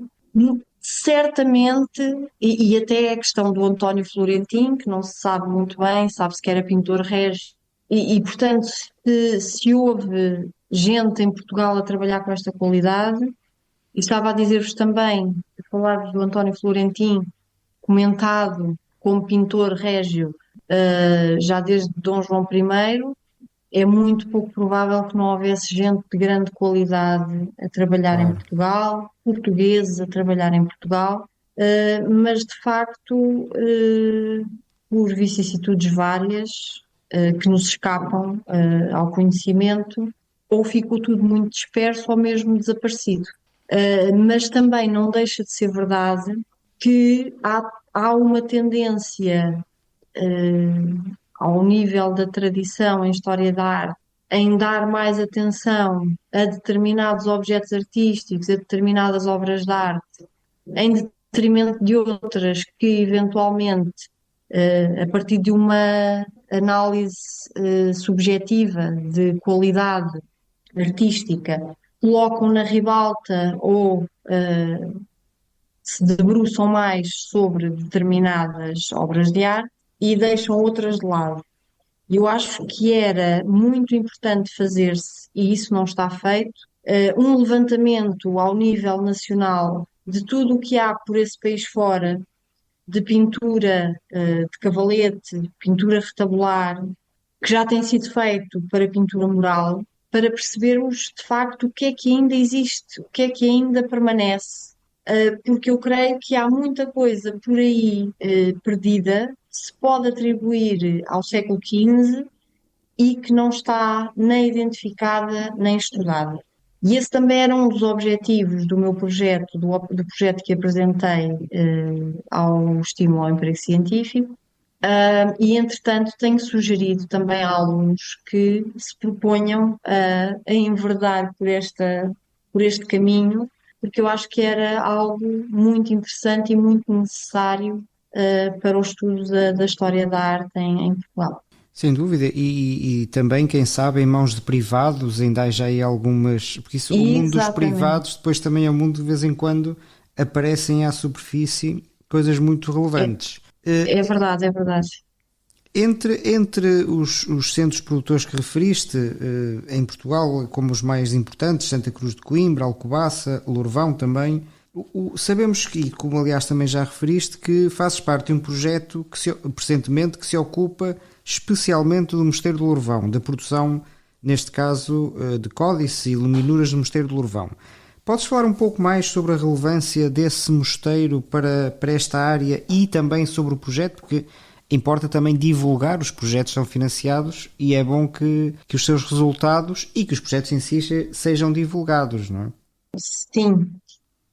D: Certamente, e até a questão do António Florentin, que não se sabe muito bem, sabe-se que era pintor régio, portanto, se houve gente em Portugal a trabalhar com esta qualidade. E estava a dizer-vos também, a falar do António Florentin, comentado como pintor régio já desde Dom João I, é muito pouco provável que não houvesse gente de grande qualidade a trabalhar em Portugal, portugueses a trabalhar em Portugal, mas de facto, por vicissitudes várias que nos escapam ao conhecimento, ou ficou tudo muito disperso ou mesmo desaparecido. Mas também não deixa de ser verdade que há uma tendência ao nível da tradição em história da arte em dar mais atenção a determinados objetos artísticos, a determinadas obras de arte, em detrimento de outras que eventualmente, a partir de uma análise subjetiva de qualidade artística, colocam na ribalta ou se debruçam mais sobre determinadas obras de arte e deixam outras de lado. E eu acho que era muito importante fazer-se, e isso não está feito, um levantamento ao nível nacional de tudo o que há por esse país fora, de pintura, de cavalete, pintura retabular, que já tem sido feito para pintura mural, para percebermos de facto o que é que ainda existe, o que é que ainda permanece, porque eu creio que há muita coisa por aí perdida, que se pode atribuir ao século XV e que não está nem identificada nem estudada. E esse também era um dos objetivos do meu projeto, do projeto que apresentei ao Estímulo ao Emprego Científico. E, entretanto, tenho sugerido também a alunos que se proponham a enverdar por este caminho, porque eu acho que era algo muito interessante e muito necessário para o estudo da história da arte em Portugal.
B: Sem dúvida, e também, quem sabe, em mãos de privados, ainda há já aí algumas. Porque isso, o mundo dos privados, depois também é um mundo de vez em quando aparecem à superfície coisas muito relevantes.
D: É verdade, é verdade.
B: Entre os centros produtores que referiste, em Portugal, como os mais importantes, Santa Cruz de Coimbra, Alcobaça, Lourvão também, sabemos que, como aliás também já referiste, que fazes parte de um projeto presentemente que se ocupa especialmente do Mosteiro de Lourvão, da produção, neste caso, de códices e luminuras do Mosteiro de Lourvão. Podes falar um pouco mais sobre a relevância desse mosteiro para esta área e também sobre o projeto, porque importa também divulgar, os projetos são financiados e é bom que os seus resultados e que os projetos em si sejam divulgados, não é?
D: Sim,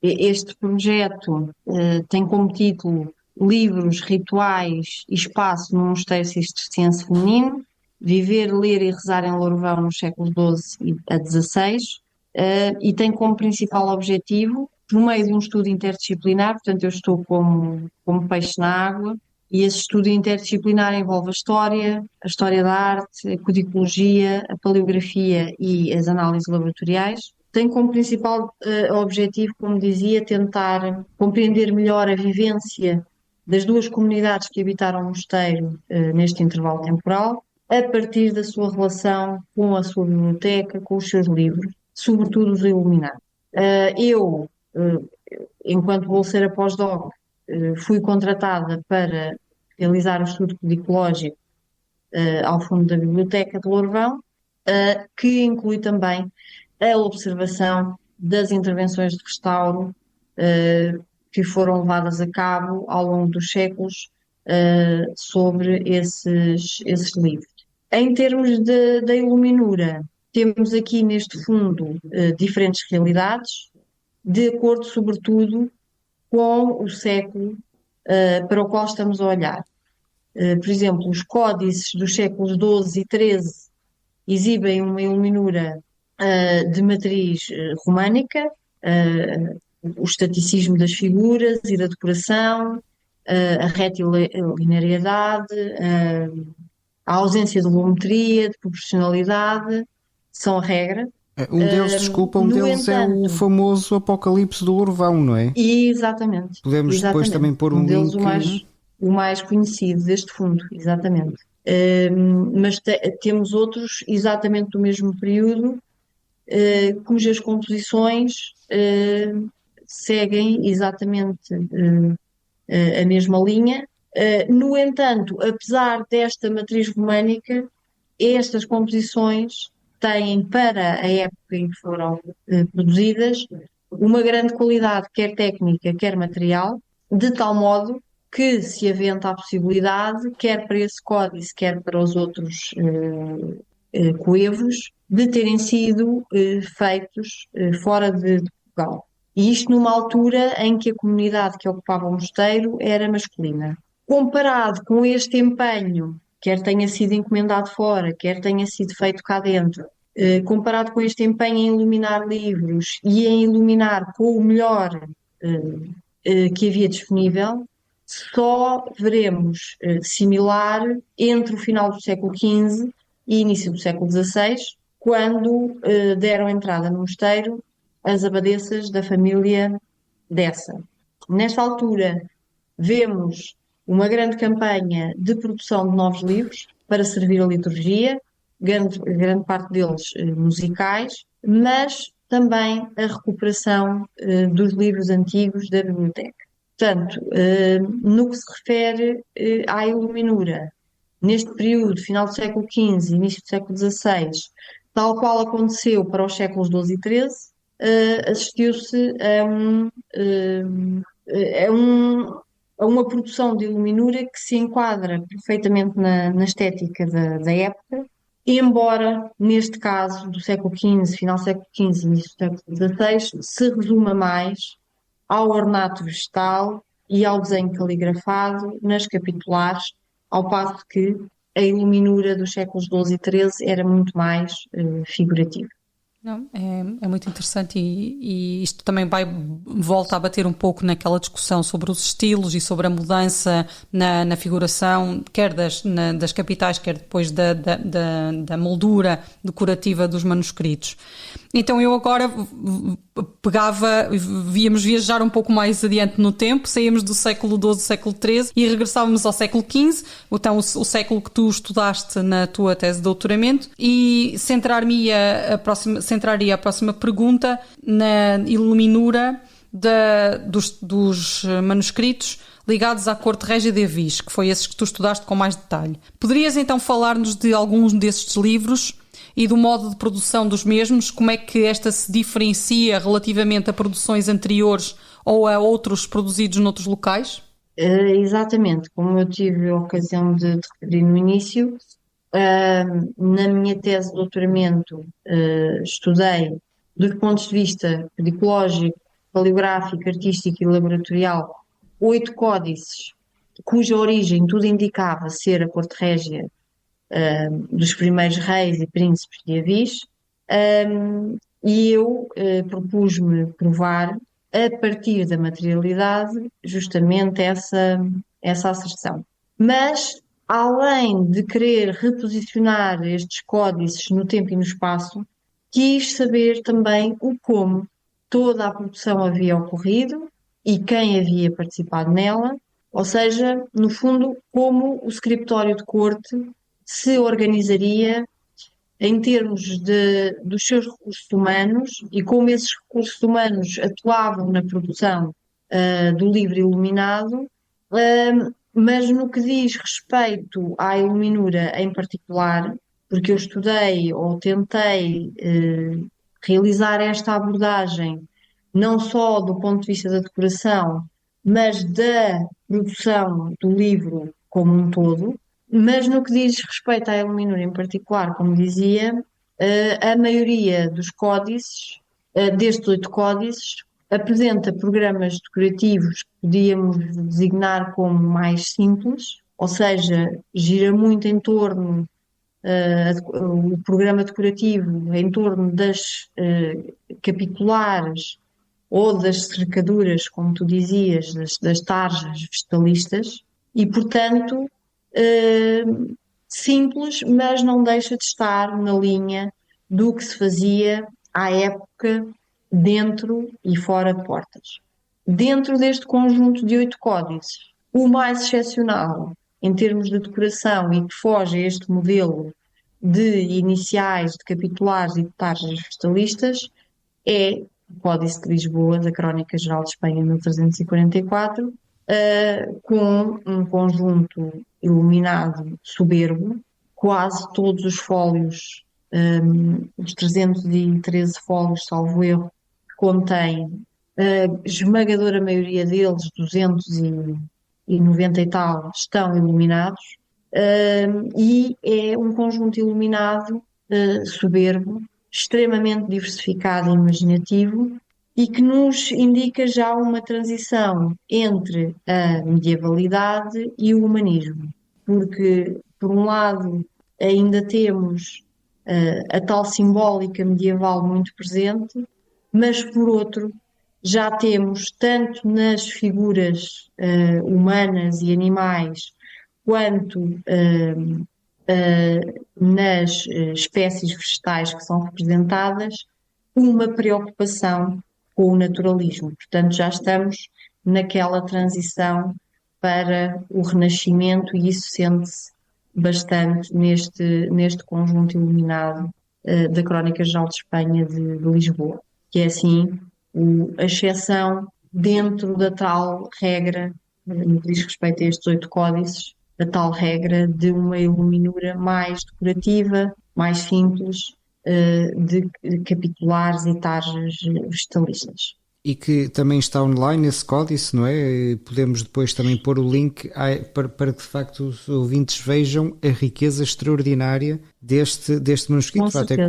D: este projeto tem como título Livros, Rituais e Espaço no Mosteiro Cisterciense Feminino, Viver, Ler e Rezar em Lourvão nos séculos XII a XVI, e tem como principal objetivo, por meio de um estudo interdisciplinar, portanto eu estou como peixe na água, e esse estudo interdisciplinar envolve a história da arte, a codicologia, a paleografia e as análises laboratoriais. Tem como principal objetivo, como dizia, tentar compreender melhor a vivência das duas comunidades que habitaram o mosteiro neste intervalo temporal, a partir da sua relação com a sua biblioteca, com os seus livros, sobretudo os iluminados. Eu, enquanto bolseira pós-doc, fui contratada para realizar o estudo pedicológico ao fundo da Biblioteca de Lourvão, que inclui também a observação das intervenções de restauro que foram levadas a cabo ao longo dos séculos sobre esses livros. Em termos da iluminura, temos aqui neste fundo diferentes realidades, de acordo sobretudo com o século para o qual estamos a olhar. Por exemplo, os códices dos séculos XII e XIII exibem uma iluminura de matriz românica, o estaticismo das figuras e da decoração, a retilinearidade, a ausência de volumetria, de proporcionalidade, são a regra.
B: Um deles, desculpa, um deles é o famoso Apocalipse do Lourvão, não é?
D: Exatamente.
B: Podemos depois também pôr um
D: deles,
B: link.
D: O mais conhecido deste fundo, exatamente. Mas temos outros exatamente do mesmo período, cujas composições seguem exatamente a mesma linha. No entanto, apesar desta matriz românica, estas composições têm, para a época em que foram produzidas, uma grande qualidade, quer técnica, quer material, de tal modo que se aventa a possibilidade, quer para esse códice, quer para os outros coevos, de terem sido feitos fora de Portugal. E isto numa altura em que a comunidade que ocupava o mosteiro era masculina. Comparado com este empenho, quer tenha sido encomendado fora, quer tenha sido feito cá dentro, comparado com este empenho em iluminar livros e em iluminar com o melhor que havia disponível, só veremos similar entre o final do século XV e início do século XVI, quando deram entrada no mosteiro as abadesas da família Dessa. Nesta altura, vemos uma grande campanha de produção de novos livros para servir a liturgia, grande parte deles musicais, mas também a recuperação dos livros antigos da biblioteca. Portanto, no que se refere à Iluminura, neste período, final do século XV, início do século XVI, tal qual aconteceu para os séculos XII e XIII, assistiu-se a uma produção de Iluminura que se enquadra perfeitamente na estética da época, embora, neste caso, do século XV, final do século XV, início do século XVI, se resuma mais ao ornato vegetal e ao desenho caligrafado nas capitulares, ao passo que a Iluminura dos séculos XII e XIII era muito mais figurativa.
C: Não, é muito interessante e isto também volta a bater um pouco naquela discussão sobre os estilos e sobre a mudança na figuração, quer das capitais, quer depois da moldura decorativa dos manuscritos. Então eu agora víamos viajar um pouco mais adiante no tempo, saíamos do século XII, século XIII e regressávamos ao século XV, então o século que tu estudaste na tua tese de doutoramento, e centraria a próxima pergunta na Iluminura dos manuscritos ligados à corte régia de Avis, que foi esses que tu estudaste com mais detalhe. Poderias então falar-nos de alguns desses livros e do modo de produção dos mesmos, como é que esta se diferencia relativamente a produções anteriores ou a outros produzidos noutros locais?
D: Exatamente, como eu tive a ocasião de referir no início, na minha tese de doutoramento estudei, dos pontos de vista pedicológico, paleográfico, artístico e laboratorial, 8 códices, cuja origem tudo indicava ser a corte régia dos primeiros reis e príncipes de Avis, e eu propus-me provar, a partir da materialidade, justamente essa asserção. Mas, além de querer reposicionar estes códices no tempo e no espaço, quis saber também o como toda a produção havia ocorrido e quem havia participado nela, ou seja, no fundo, como o scriptório de corte se organizaria em termos dos seus recursos humanos e como esses recursos humanos atuavam na produção do livro iluminado, mas no que diz respeito à Iluminura em particular, porque eu estudei ou tentei realizar esta abordagem não só do ponto de vista da decoração, mas da produção do livro como um todo. Mas no que diz respeito à Iluminura em particular, como dizia, a maioria dos códices, destes 8 códices, apresenta programas decorativos que podíamos designar como mais simples, ou seja, gira muito em torno, o programa decorativo, em torno das capitulares ou das cercaduras, como tu dizias, das tarjas vegetalistas, e, portanto, simples, mas não deixa de estar na linha do que se fazia à época dentro e fora de portas. Dentro deste conjunto de 8 códices, o mais excepcional em termos de decoração e que foge a este modelo de iniciais, de capitulares e de tarjas vegetalistas é o Códice de Lisboa, da Crónica Geral de Espanha, 1344, com um conjunto iluminado soberbo, quase todos os fólios, os 313 fólios, salvo erro, contém a esmagadora maioria deles, 290 e tal, estão iluminados, e é um conjunto iluminado soberbo, extremamente diversificado e imaginativo, e que nos indica já uma transição entre a medievalidade e o humanismo. Porque, por um lado, ainda temos a tal simbólica medieval muito presente, mas, por outro, já temos, tanto nas figuras humanas e animais, quanto nas espécies vegetais que são representadas, uma preocupação com o naturalismo. Portanto, já estamos naquela transição para o Renascimento e isso sente-se bastante neste conjunto iluminado da Crónica Geral de Espanha de Lisboa, que é assim a exceção dentro da tal regra, no que diz respeito a estes 8 códices, a tal regra de uma iluminura mais decorativa, mais simples, de capitulares e tarjas vegetalistas.
B: E que também está online esse códice, não é? Podemos depois também pôr o link para que de facto os ouvintes vejam a riqueza extraordinária deste manuscrito, que é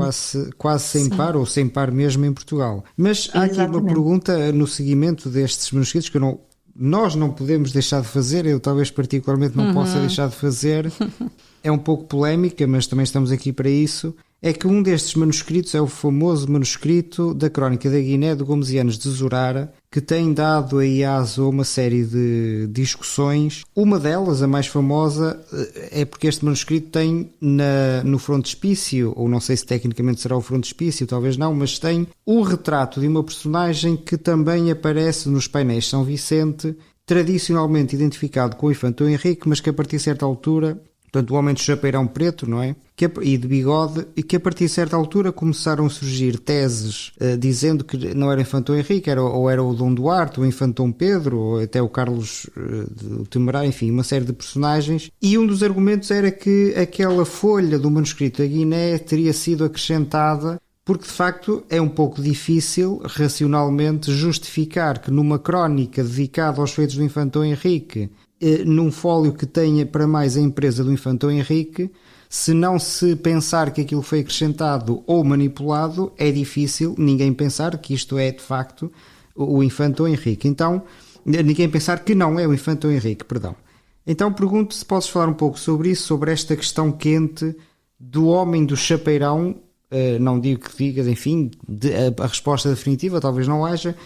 B: quase sem par, ou sem par mesmo em Portugal. Mas há aqui uma pergunta no seguimento destes manuscritos que nós não podemos deixar de fazer, eu talvez particularmente não possa deixar de fazer, é um pouco polémica, mas também estamos aqui para isso. É que um destes manuscritos é o famoso manuscrito da Crónica da Guiné de Gomes e Anos de Zurara, que tem dado aí aso a uma série de discussões. Uma delas, a mais famosa, é porque este manuscrito tem no frontispício, ou não sei se tecnicamente será o frontispício, talvez não, mas tem o retrato de uma personagem que também aparece nos painéis São Vicente, tradicionalmente identificado com o Infante Dom Henrique, mas que a partir de certa altura... Portanto, o homem de chapeirão preto, não é? E de bigode, e que a partir de certa altura começaram a surgir teses dizendo que não era o Infante Dom Henrique, ou era o Dom Duarte, ou o Infante Dom Pedro, ou até o Carlos o Temerário, enfim, uma série de personagens. E um dos argumentos era que aquela folha do manuscrito da Guiné teria sido acrescentada porque, de facto, é um pouco difícil, racionalmente, justificar que numa crónica dedicada aos feitos do Infante Dom Henrique, num fólio que tenha para mais a empresa do Infante Dom Henrique, se não se pensar que aquilo foi acrescentado ou manipulado, é difícil ninguém pensar que isto é, de facto, o Infante Dom Henrique. Então, ninguém pensar que não é o Infante Dom Henrique, perdão. Então, pergunto se podes falar um pouco sobre isso, sobre esta questão quente do homem do chapeirão. Não digo que digas, enfim, a resposta definitiva, talvez não haja,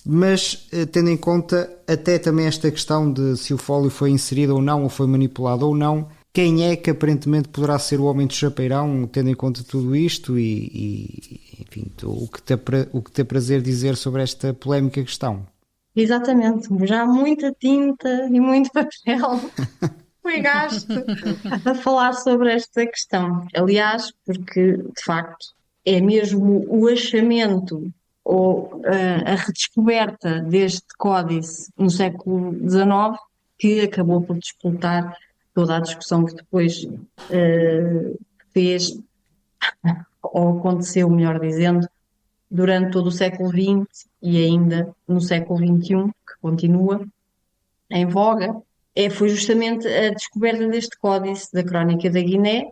B: mas tendo em conta até também esta questão de se o fólio foi inserido ou não, ou foi manipulado ou não, quem é que aparentemente poderá ser o homem do chapeirão, tendo em conta tudo isto enfim, o que te prazer dizer sobre esta polémica questão?
D: Exatamente, já muita tinta e muito papel foi gasto a falar sobre esta questão. Aliás, porque de facto é mesmo o achamento ou a redescoberta deste códice no século XIX que acabou por disputar toda a discussão que depois fez, ou aconteceu, melhor dizendo, durante todo o século XX e ainda no século XXI, que continua em voga. Foi justamente a descoberta deste códice da Crónica da Guiné,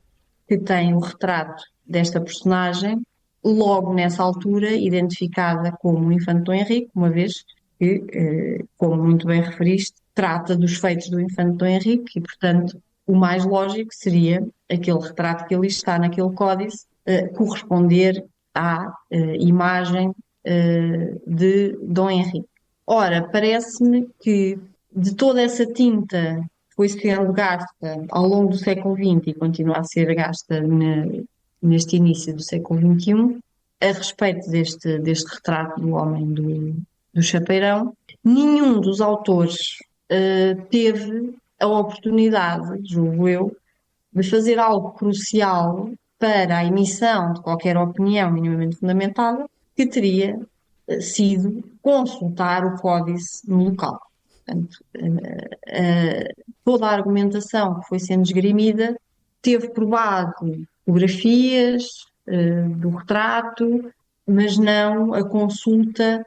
D: que tem o retrato desta personagem, logo nessa altura identificada como o Infante Dom Henrique, uma vez que, como muito bem referiste, trata dos feitos do Infante Dom Henrique e, portanto, o mais lógico seria aquele retrato que ali está naquele códice corresponder à imagem de Dom Henrique. Ora, parece-me que de toda essa tinta que foi sendo gasta ao longo do século XX e continua a ser gasta neste início do século XXI, a respeito deste retrato do homem do chapeirão, nenhum dos autores teve a oportunidade, julgo eu, de fazer algo crucial para a emissão de qualquer opinião minimamente fundamentada, que teria sido consultar o códice no local. Portanto, toda a argumentação que foi sendo esgrimida teve por base fotografias do retrato, mas não a consulta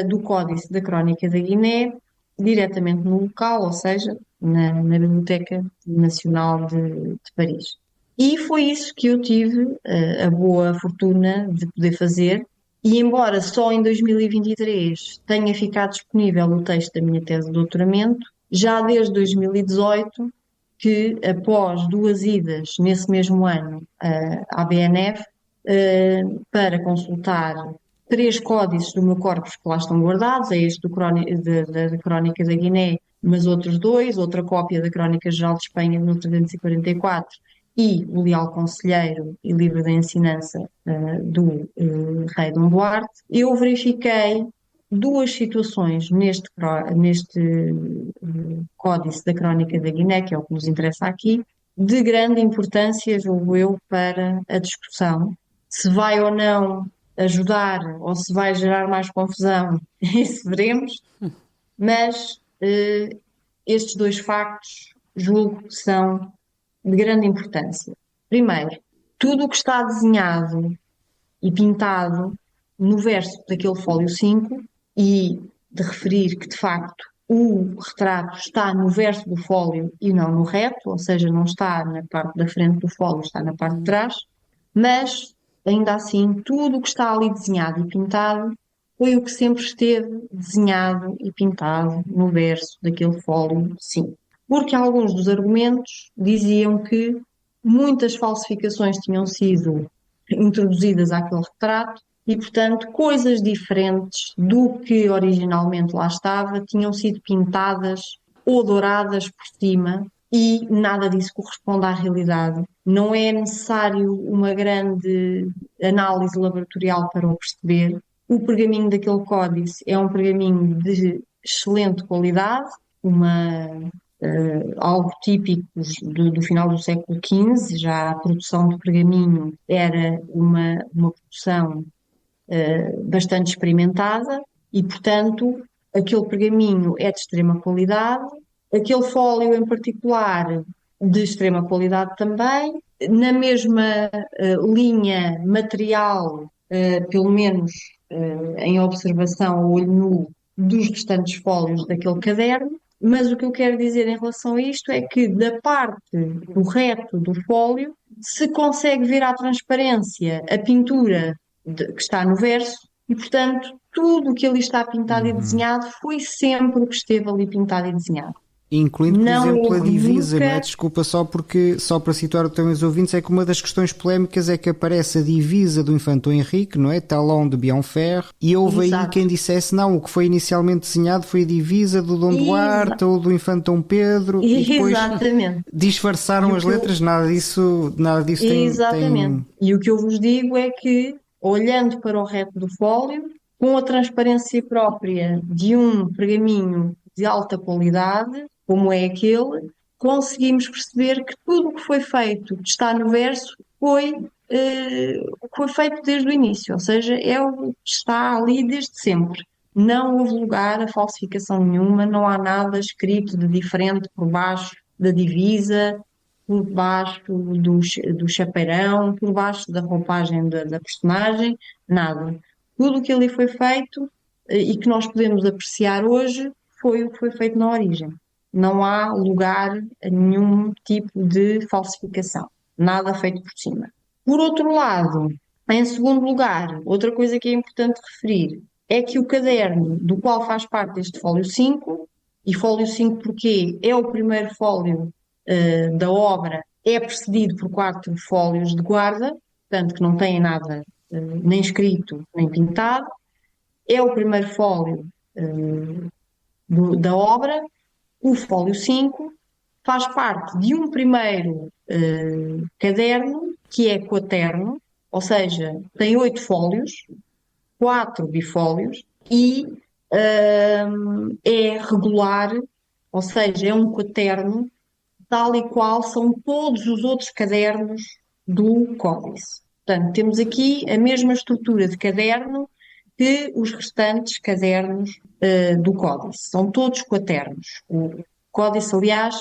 D: do códice da Crónica da Guiné diretamente no local, ou seja, na Biblioteca Nacional de Paris. E foi isso que eu tive a boa fortuna de poder fazer. E embora só em 2023 tenha ficado disponível o texto da minha tese de doutoramento, já desde 2018, que após 2 idas nesse mesmo ano à BNF, para consultar 3 códices do meu corpus que lá estão guardados, é este da Crónica da Guiné, mas outros 2, outra cópia da Crónica Geral de Espanha de 1344 e o leal conselheiro e livro da ensinança do rei Dom Duarte, eu verifiquei duas situações neste Códice da Crónica da Guiné, que é o que nos interessa aqui, de grande importância, julgo eu, para a discussão. Se vai ou não ajudar ou se vai gerar mais confusão, isso veremos, mas estes dois factos julgo que são de grande importância. Primeiro, tudo o que está desenhado e pintado no verso daquele fólio 5, e de referir que, de facto, o retrato está no verso do fólio e não no reto, ou seja, não está na parte da frente do fólio, está na parte de trás, mas, ainda assim, tudo o que está ali desenhado e pintado foi o que sempre esteve desenhado e pintado no verso daquele fólio 5. Porque alguns dos argumentos diziam que muitas falsificações tinham sido introduzidas àquele retrato e, portanto, coisas diferentes do que originalmente lá estava tinham sido pintadas ou douradas por cima e nada disso corresponde à realidade. Não é necessário uma grande análise laboratorial para o perceber. O pergaminho daquele códice é um pergaminho de excelente qualidade, algo típico do final do século XV, já a produção de pergaminho era uma produção bastante experimentada e, portanto, aquele pergaminho é de extrema qualidade, aquele fólio em particular de extrema qualidade também, na mesma linha material, pelo menos em observação ao olho nu, dos restantes fólios daquele caderno. Mas o que eu quero dizer em relação a isto é que da parte do reto do fólio se consegue ver à transparência a pintura que está no verso e, portanto, tudo o que ali está pintado e desenhado foi sempre o que esteve ali pintado e desenhado.
B: Incluindo, por
D: Não
B: exemplo, a
D: houve
B: divisa,
D: nunca-
B: não é? Desculpa, só para situar também os ouvintes, é que uma das questões polémicas é que aparece a divisa do Infante Henrique, não é? Talão de Bienfer, e houve aí
D: Exato.
B: quem dissesse, não, o que foi inicialmente desenhado foi a divisa do Dom Duarte ou do Infante Dom Pedro, e depois
D: Exatamente.
B: disfarçaram
D: E o
B: as
D: que eu-
B: letras, nada disso tem...
D: Exatamente. E o que eu vos digo é que, olhando para o reto do fólio, com a transparência própria de um pergaminho de alta qualidade, como é aquele, conseguimos perceber que tudo o que foi feito, que está no verso, foi feito desde o início, ou seja, é o que está ali desde sempre. Não houve lugar a falsificação nenhuma, não há nada escrito de diferente por baixo da divisa, por baixo do chapeirão, por baixo da roupagem da personagem, nada. Tudo o que ali foi feito e que nós podemos apreciar hoje foi o que foi feito na origem. Não há lugar a nenhum tipo de falsificação. Nada feito por cima. Por outro lado, em segundo lugar, outra coisa que é importante referir é que o caderno do qual faz parte este fólio 5, e fólio 5 porque é o primeiro fólio da obra, é precedido por 4 fólios de guarda, portanto que não têm nada nem escrito nem pintado, é o primeiro fólio da obra, o fólio 5 faz parte de um primeiro caderno que é quaterno, ou seja, tem 8 fólios, 4 bifólios e é regular, ou seja, é um quaterno tal e qual são todos os outros cadernos do Códice. Portanto, temos aqui a mesma estrutura de caderno que os restantes cadernos do Códice. São todos quaternos. O Códice, aliás,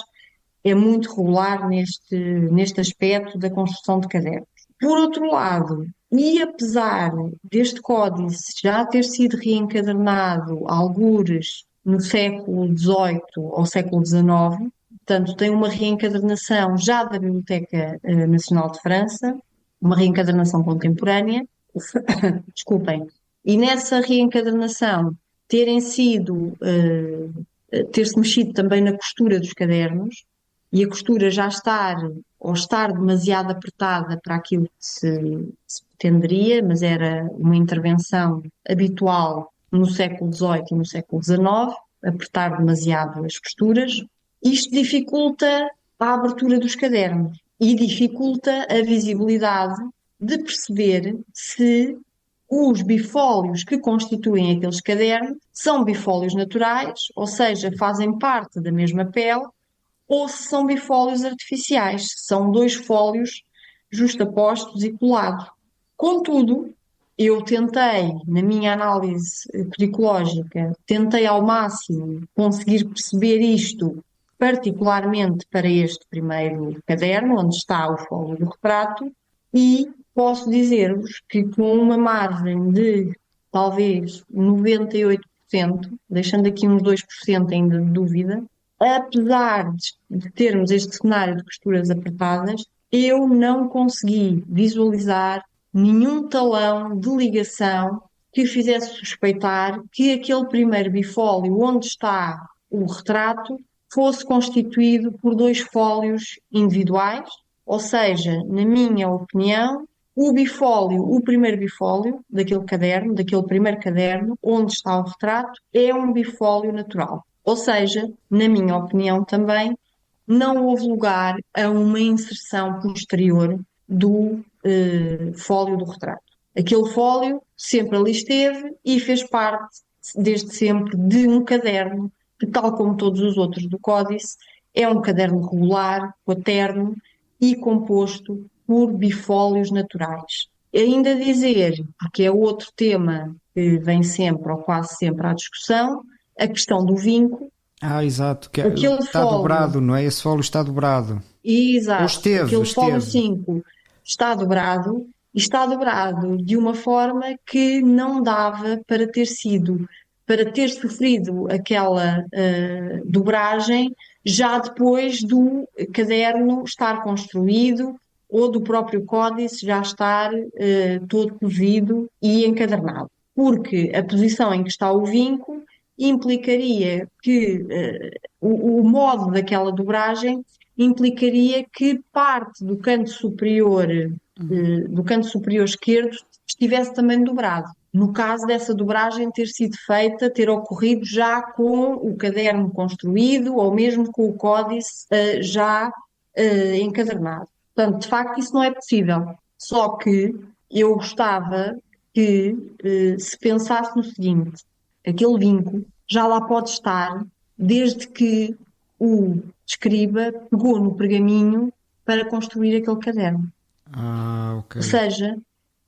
D: é muito regular neste aspecto da construção de cadernos. Por outro lado, e apesar deste Códice já ter sido reencadernado algures no século XVIII ou século XIX, portanto, tem uma reencadernação já da Biblioteca Nacional de França, uma reencadernação contemporânea, desculpem, e nessa reencadernação ter-se mexido também na costura dos cadernos, e a costura já estar demasiado apertada para aquilo que se pretenderia, mas era uma intervenção habitual no século XVIII e no século XIX, apertar demasiado as costuras. Isto dificulta a abertura dos cadernos. e dificulta a visibilidade de perceber se os bifólios que constituem aqueles cadernos são bifólios naturais, ou seja, fazem parte da mesma pele, ou se são bifólios artificiais, se são dois fólios justapostos e colados. Contudo, eu tentei, na minha análise psicológica, tentei ao máximo conseguir perceber isto, particularmente para este primeiro caderno, onde está o fólio do retrato, e posso dizer-vos que com uma margem de talvez 98%, deixando aqui uns 2% ainda de dúvida, apesar de termos este cenário de costuras apertadas, eu não consegui visualizar nenhum talão de ligação que fizesse suspeitar que aquele primeiro bifólio onde está o retrato fosse constituído por dois fólios individuais, ou seja, na minha opinião, o primeiro bifólio daquele caderno, daquele primeiro caderno, onde está o retrato, é um bifólio natural. Ou seja, na minha opinião também, não houve lugar a uma inserção posterior do fólio do retrato. Aquele fólio sempre ali esteve e fez parte, desde sempre, de um caderno que, tal como todos os outros do Códice, é um caderno regular, quaterno e composto por bifólios naturais. Ainda dizer, porque é outro tema que vem sempre ou quase sempre à discussão, a questão do vinco.
B: Exato, que
D: Aquele
B: está
D: fólio,
B: dobrado, não é? Esse fólio está dobrado.
D: exato,
B: Ou esteve,
D: aquele fólio
B: esteve.
D: 5 está dobrado e está dobrado de uma forma que não dava para ter sofrido aquela dobragem já depois do caderno estar construído ou do próprio códice já estar todo cozido e encadernado. Porque a posição em que está o vinco implicaria que o modo daquela dobragem implicaria que parte do canto superior esquerdo estivesse também dobrado. No caso dessa dobragem ter sido feita, ter ocorrido já com o caderno construído ou mesmo com o códice já encadernado. Portanto, de facto, isso não é possível. Só que eu gostava que se pensasse no seguinte: aquele vinco já lá pode estar desde que o escriba pegou no pergaminho para construir aquele caderno.
B: Ok.
D: Ou seja,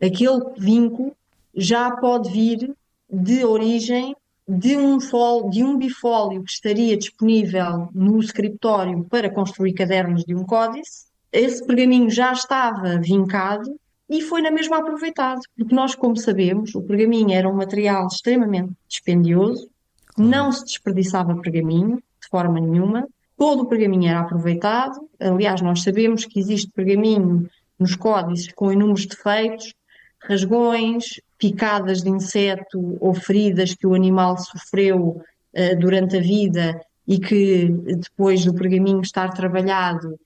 D: aquele vinco já pode vir de origem de um bifólio que estaria disponível no escritório para construir cadernos de um códice. Esse pergaminho já estava vincado e foi na mesma aproveitado, porque nós, como sabemos, o pergaminho era um material extremamente dispendioso, não se desperdiçava pergaminho de forma nenhuma, todo o pergaminho era aproveitado. Aliás, nós sabemos que existe pergaminho nos códices com inúmeros defeitos, rasgões, picadas de inseto ou feridas que o animal sofreu durante a vida e que depois do pergaminho estar trabalhado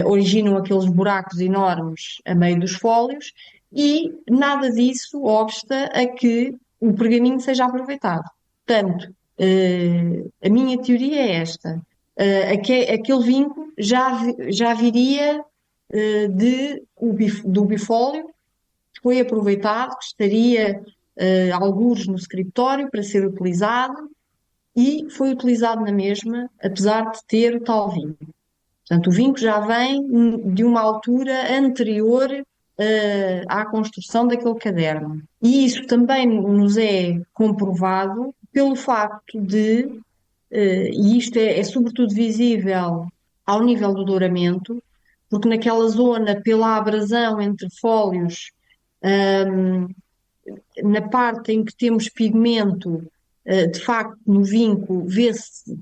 D: originam aqueles buracos enormes a meio dos fólios, e nada disso obsta a que o pergaminho seja aproveitado. Portanto, a minha teoria é esta: aquele vinco já viria do bifólio que foi aproveitado, que estaria algures no escritório para ser utilizado, e foi utilizado na mesma, apesar de ter o tal vinco. Portanto, o vinco já vem de uma altura anterior à construção daquele caderno. E isso também nos é comprovado pelo facto de, e isto é sobretudo visível ao nível do douramento, porque naquela zona, pela abrasão entre fólios, na parte em que temos pigmento, de facto, no vinco, vê-se,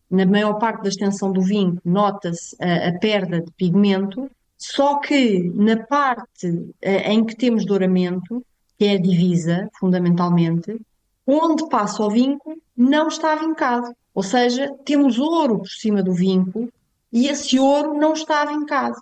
D: na maior parte da extensão do vinco, nota-se a perda de pigmento, só que na parte em que temos douramento, que é a divisa, fundamentalmente, onde passa o vinco, não está vincado. Ou seja, temos ouro por cima do vinco e esse ouro não está vincado.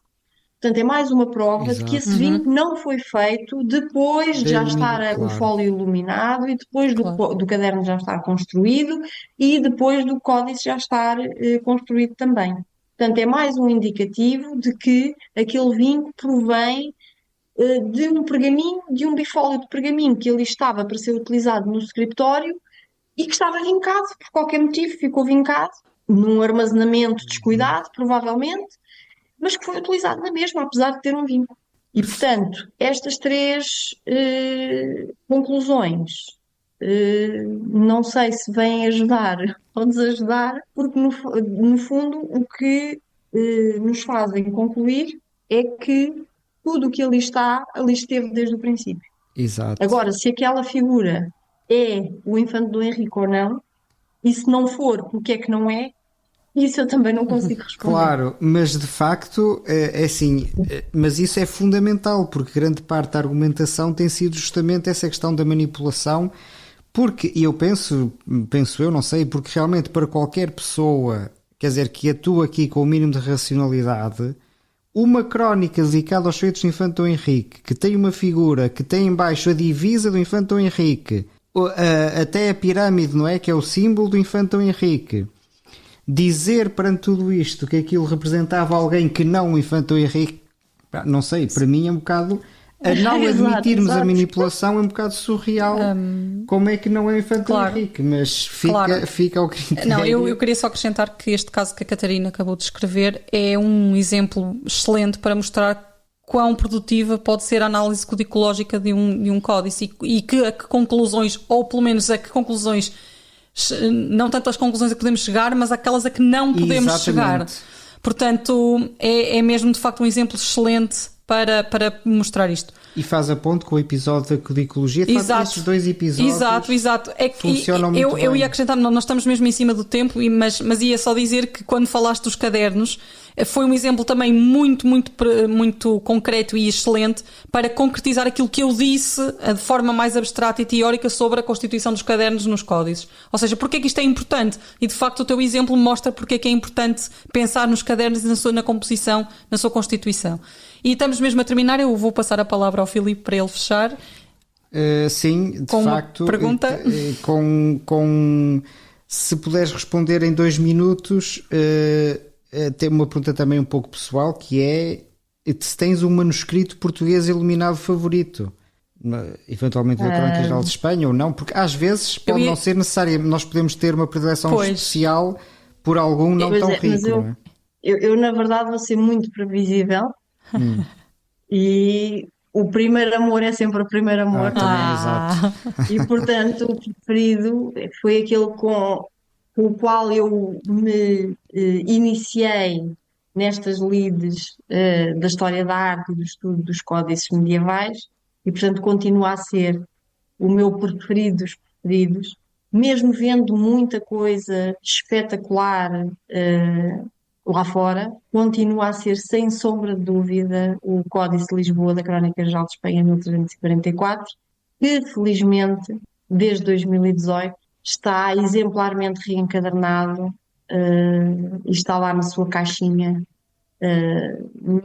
D: Portanto, é mais uma prova de que esse vinco não foi feito depois de já estar o fólio iluminado e depois do caderno já estar construído e depois do códice já estar construído também. Portanto, é mais um indicativo de que aquele vinho provém de um pergaminho, de um bifólio de pergaminho que ali estava para ser utilizado no escritório e que estava vincado, por qualquer motivo, ficou vincado num armazenamento descuidado, provavelmente, mas que foi utilizado na mesma, apesar de ter um vinco. E, portanto, estas três conclusões não sei se vêm ajudar ou desajudar, porque no fundo o que nos fazem concluir é que tudo o que ali está, ali esteve desde o princípio.
B: Exato.
D: Agora, se aquela figura é o infante Dom Henrique ou não, e se não for, porque é que não é, isso eu também não consigo responder.
B: Claro, mas de facto é assim, mas isso é fundamental, porque grande parte da argumentação tem sido justamente essa questão da manipulação, porque eu penso eu, não sei, porque realmente para qualquer pessoa, quer dizer, que atua aqui com o mínimo de racionalidade, uma crónica dedicada aos feitos do infante Dom Henrique, que tem uma figura, que tem embaixo a divisa do infante Dom Henrique, até a pirâmide, não é? Que é o símbolo do infante Dom Henrique. Dizer perante tudo isto que aquilo representava alguém que não o infante Dom Henrique, não sei, para mim é um bocado... A não admitirmos a manipulação é um bocado surreal. Como é que não é o infante Dom Henrique? Mas fica ao critério.
C: Não, eu queria só acrescentar que este caso que a Catarina acabou de escrever é um exemplo excelente para mostrar quão produtiva pode ser a análise codicológica de um códice e que conclusões, ou pelo menos a que conclusões, não tanto as conclusões a que podemos chegar, mas aquelas a que não podemos chegar. Portanto, é mesmo de facto um exemplo excelente para mostrar isto.
B: E faz a ponto com o episódio da codicologia. De facto, estes dois episódios
C: exato. É que
B: funcionam muito bem.
C: Eu ia acrescentar, nós estamos mesmo em cima do tempo, mas ia só dizer que quando falaste dos cadernos, foi um exemplo também muito concreto e excelente para concretizar aquilo que eu disse de forma mais abstrata e teórica sobre a constituição dos cadernos nos códices. Ou seja, porque é que isto é importante? E de facto o teu exemplo mostra porque é que é importante pensar nos cadernos e na composição, na sua constituição. E estamos mesmo a terminar, eu vou passar a palavra ao Filipe para ele fechar.
B: Sim, de
C: com
B: facto.
C: Uma pergunta?
B: Se puderes responder em 2 minutos, tem uma pergunta também um pouco pessoal, que é se tens um manuscrito português iluminado favorito. Eventualmente da Crónica Geral de Espanha ou não, porque às vezes pode não ser necessário, nós podemos ter uma predileção especial por algum não tão rico. Não é?
D: Eu, na verdade, vou ser muito previsível. E o primeiro amor é sempre o primeiro amor.
B: Exato.
D: E portanto o preferido foi aquele com o qual eu me iniciei nestas lides da história da arte e do estudo dos códices medievais, e portanto continua a ser o meu preferido dos preferidos, mesmo vendo muita coisa espetacular lá fora, continua a ser, sem sombra de dúvida, o Códice de Lisboa da Crónica Geral de Espanha 1344, que felizmente, desde 2018, está exemplarmente reencadernado e está lá na sua caixinha,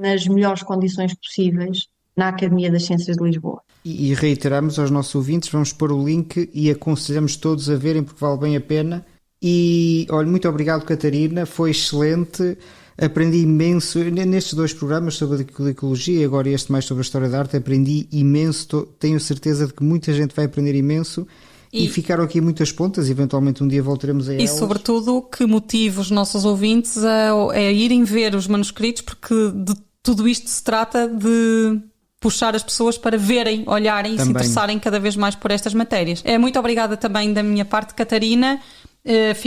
D: nas melhores condições possíveis, na Academia das Ciências de Lisboa.
B: E reiteramos aos nossos ouvintes, vamos pôr o link e aconselhamos todos a verem porque vale bem a pena. E olha, muito obrigado, Catarina, foi excelente, aprendi imenso nestes 2 programas sobre a codicologia e agora este mais sobre a história da arte, aprendi imenso, tenho certeza de que muita gente vai aprender imenso e ficaram aqui muitas pontas, eventualmente um dia voltaremos a elas.
C: E sobretudo que motive os nossos ouvintes a irem ver os manuscritos, porque de tudo isto se trata de puxar as pessoas para verem, olharem e se interessarem cada vez mais por estas matérias. Muito obrigada também da minha parte, Catarina.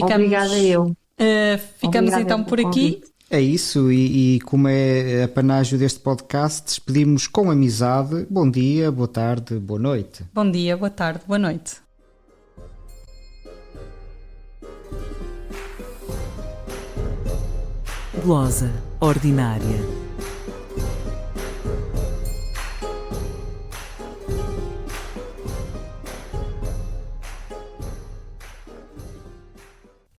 D: Obrigada eu.
C: Ficamos
D: Obrigada
C: então por aqui.
B: É isso, e como é apanágio deste podcast, despedimos com amizade. Bom dia, boa tarde, boa noite.
C: Bom dia, boa tarde, boa noite.
A: Glosa ordinária.